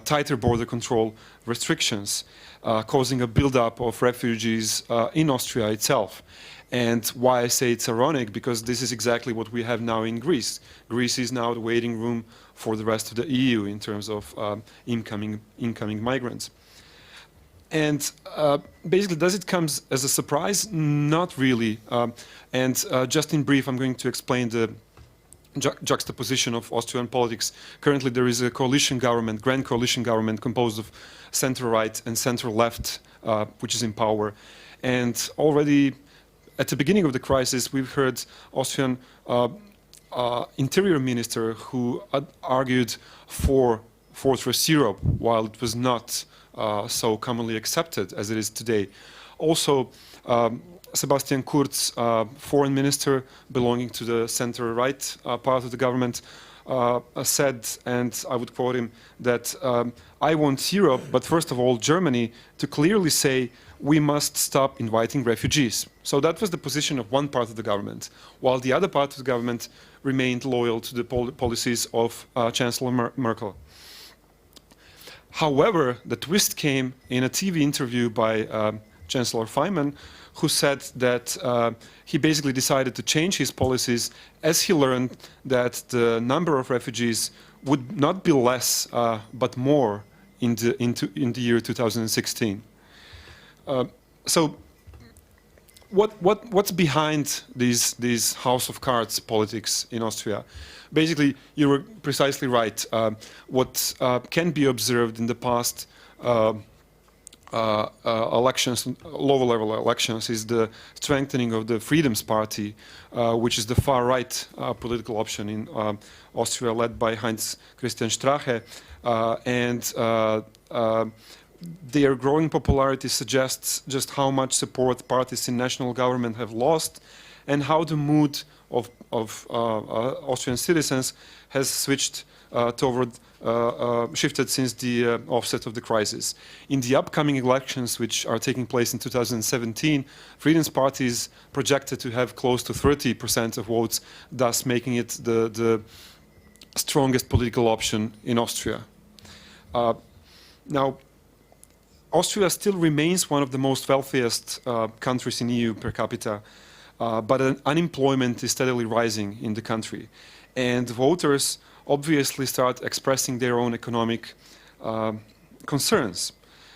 tighter border control restrictions, causing a buildup of refugees in Austria itself. And why I say it's ironic, because this is exactly what we have now in Greece. Greece is now the waiting room for the rest of the EU in terms of incoming migrants. And basically, does it come as a surprise? Not really. Just in brief, I'm going to explain the juxtaposition of Austrian politics. Currently, there is a coalition government, grand coalition government, composed of center-right and center-left, which is in power. And already at the beginning of the crisis, we've heard Austrian interior minister who argued for Fortress Europe, while it was not so commonly accepted as it is today. Also, Sebastian Kurz, foreign minister belonging to the center-right part of the government, said, and I would quote him, that I want Europe, but first of all Germany, to clearly say we must stop inviting refugees. So that was the position of one part of the government, while the other part of the government remained loyal to the policies of Chancellor Merkel. However, the twist came in a TV interview by Chancellor Faymann, who said that he basically decided to change his policies as he learned that the number of refugees would not be less, but more in the year 2016. So what's behind these house of cards politics in Austria? Basically, you were precisely right. What can be observed in the past elections, lower-level elections, is the strengthening of the Freedoms Party, which is the far-right political option in Austria, led by Heinz Christian Strache, and their growing popularity suggests just how much support parties in national government have lost, and how the mood of Austrian citizens has shifted since the offset of the crisis. In the upcoming elections, which are taking place in 2017, Freedom's Party is projected to have close to 30% of votes, thus making it the strongest political option in Austria. Now, Austria still remains one of the most wealthiest countries in EU per capita, but unemployment is steadily rising in the country. And voters obviously start expressing their own economic concerns.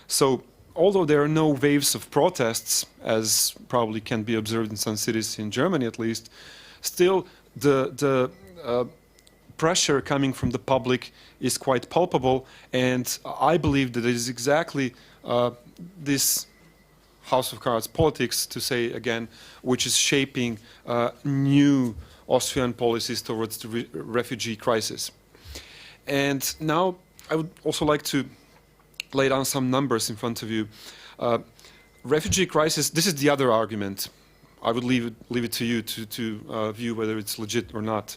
So, although there are no waves of protests, as probably can be observed in some cities in Germany at least, still the pressure coming from the public is quite palpable, and I believe that it is exactly this house of cards politics, to say again, which is shaping new Austrian policies towards the refugee crisis. And now I would also like to lay down some numbers in front of you. Refugee crisis, this is the other argument. I would leave it to you to view whether it's legit or not.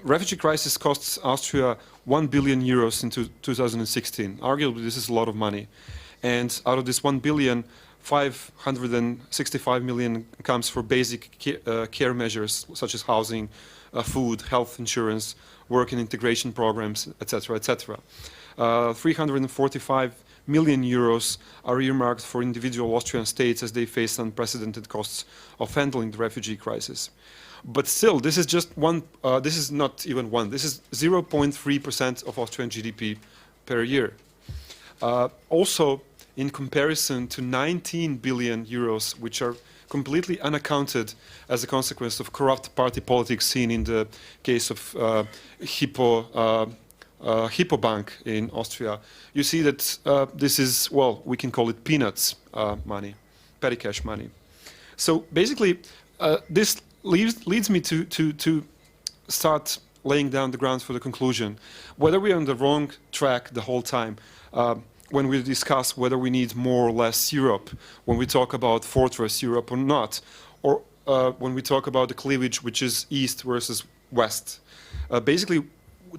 Refugee crisis costs Austria 1 billion euros in 2016. Arguably, this is a lot of money. And out of this 1 billion, 565 million comes for basic care measures such as housing, food, health insurance, work and integration programs, etc., etc. 345 million euros are earmarked for individual Austrian states as they face unprecedented costs of handling the refugee crisis. But still, this is just one, this is not even one, this is 0.3% of Austrian GDP per year. Also, in comparison to 19 billion euros, which are completely unaccounted as a consequence of corrupt party politics seen in the case of Hypo Bank in Austria, you see that this is, well, we can call it peanuts money, petty cash money. So basically, this leads me to start laying down the grounds for the conclusion. Whether we're on the wrong track the whole time, when we discuss whether we need more or less Europe, when we talk about fortress Europe or not, or when we talk about the cleavage which is east versus west. Basically,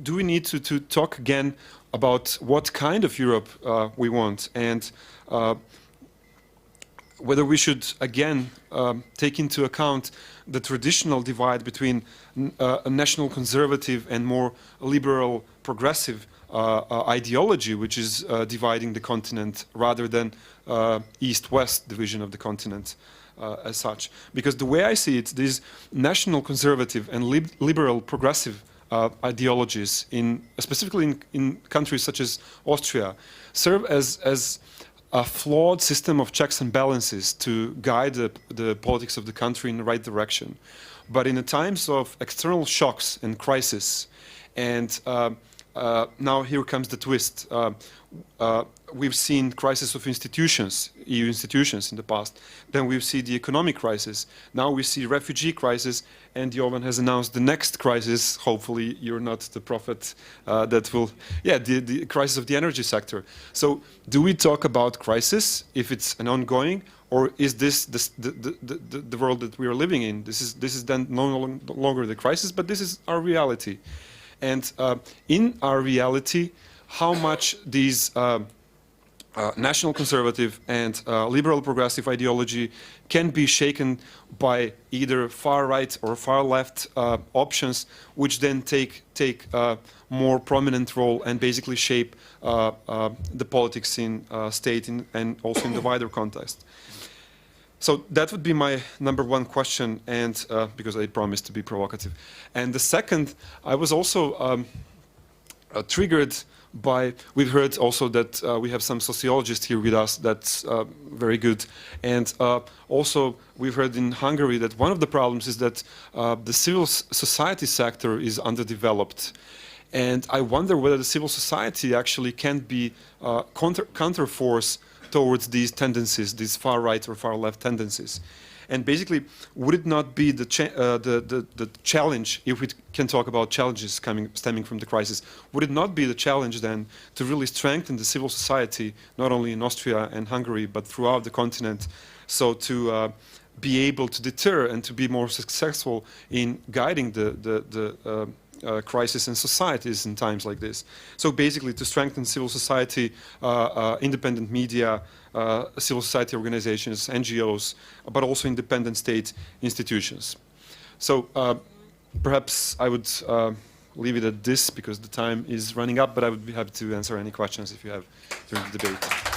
do we need to talk again about what kind of Europe we want, and whether we should again take into account the traditional divide between a national conservative and more liberal progressive ideology, which is dividing the continent, rather than east-west division of the continent as such. Because the way I see it, these national conservative and liberal progressive ideologies, specifically in countries such as Austria, serve as a flawed system of checks and balances to guide the politics of the country in the right direction. But in the times of external shocks and crisis, and now here comes the twist. We've seen crisis of institutions, EU institutions in the past. Then we've seen the economic crisis. Now we see refugee crisis, and Jovan has announced the next crisis. Hopefully you're not the prophet that will, the crisis of the energy sector. So do we talk about crisis if it's an ongoing, or is this the world that we are living in? This is then no longer the crisis, but this is our reality. And in our reality, how much these national conservative and liberal progressive ideology can be shaken by either far right or far left options, which then take a more prominent role and basically shape the politics in state and also in the wider context. So that would be my number one question, and because I promised to be provocative. And the second, I was also triggered by, we've heard also that we have some sociologists here with us, that's very good. And also we've heard in Hungary that one of the problems is that the civil society sector is underdeveloped. And I wonder whether the civil society actually can be counterforce towards these tendencies, these far right or far left tendencies. And basically, would it not be the challenge, if we can talk about challenges stemming from the crisis, would it not be the challenge then to really strengthen the civil society, not only in Austria and Hungary, but throughout the continent, so to be able to deter and to be more successful in guiding the crisis in societies in times like this. So basically to strengthen civil society, independent media, civil society organizations, NGOs, but also independent state institutions. So perhaps I would leave it at this because the time is running up, but I would be happy to answer any questions if you have during the debate.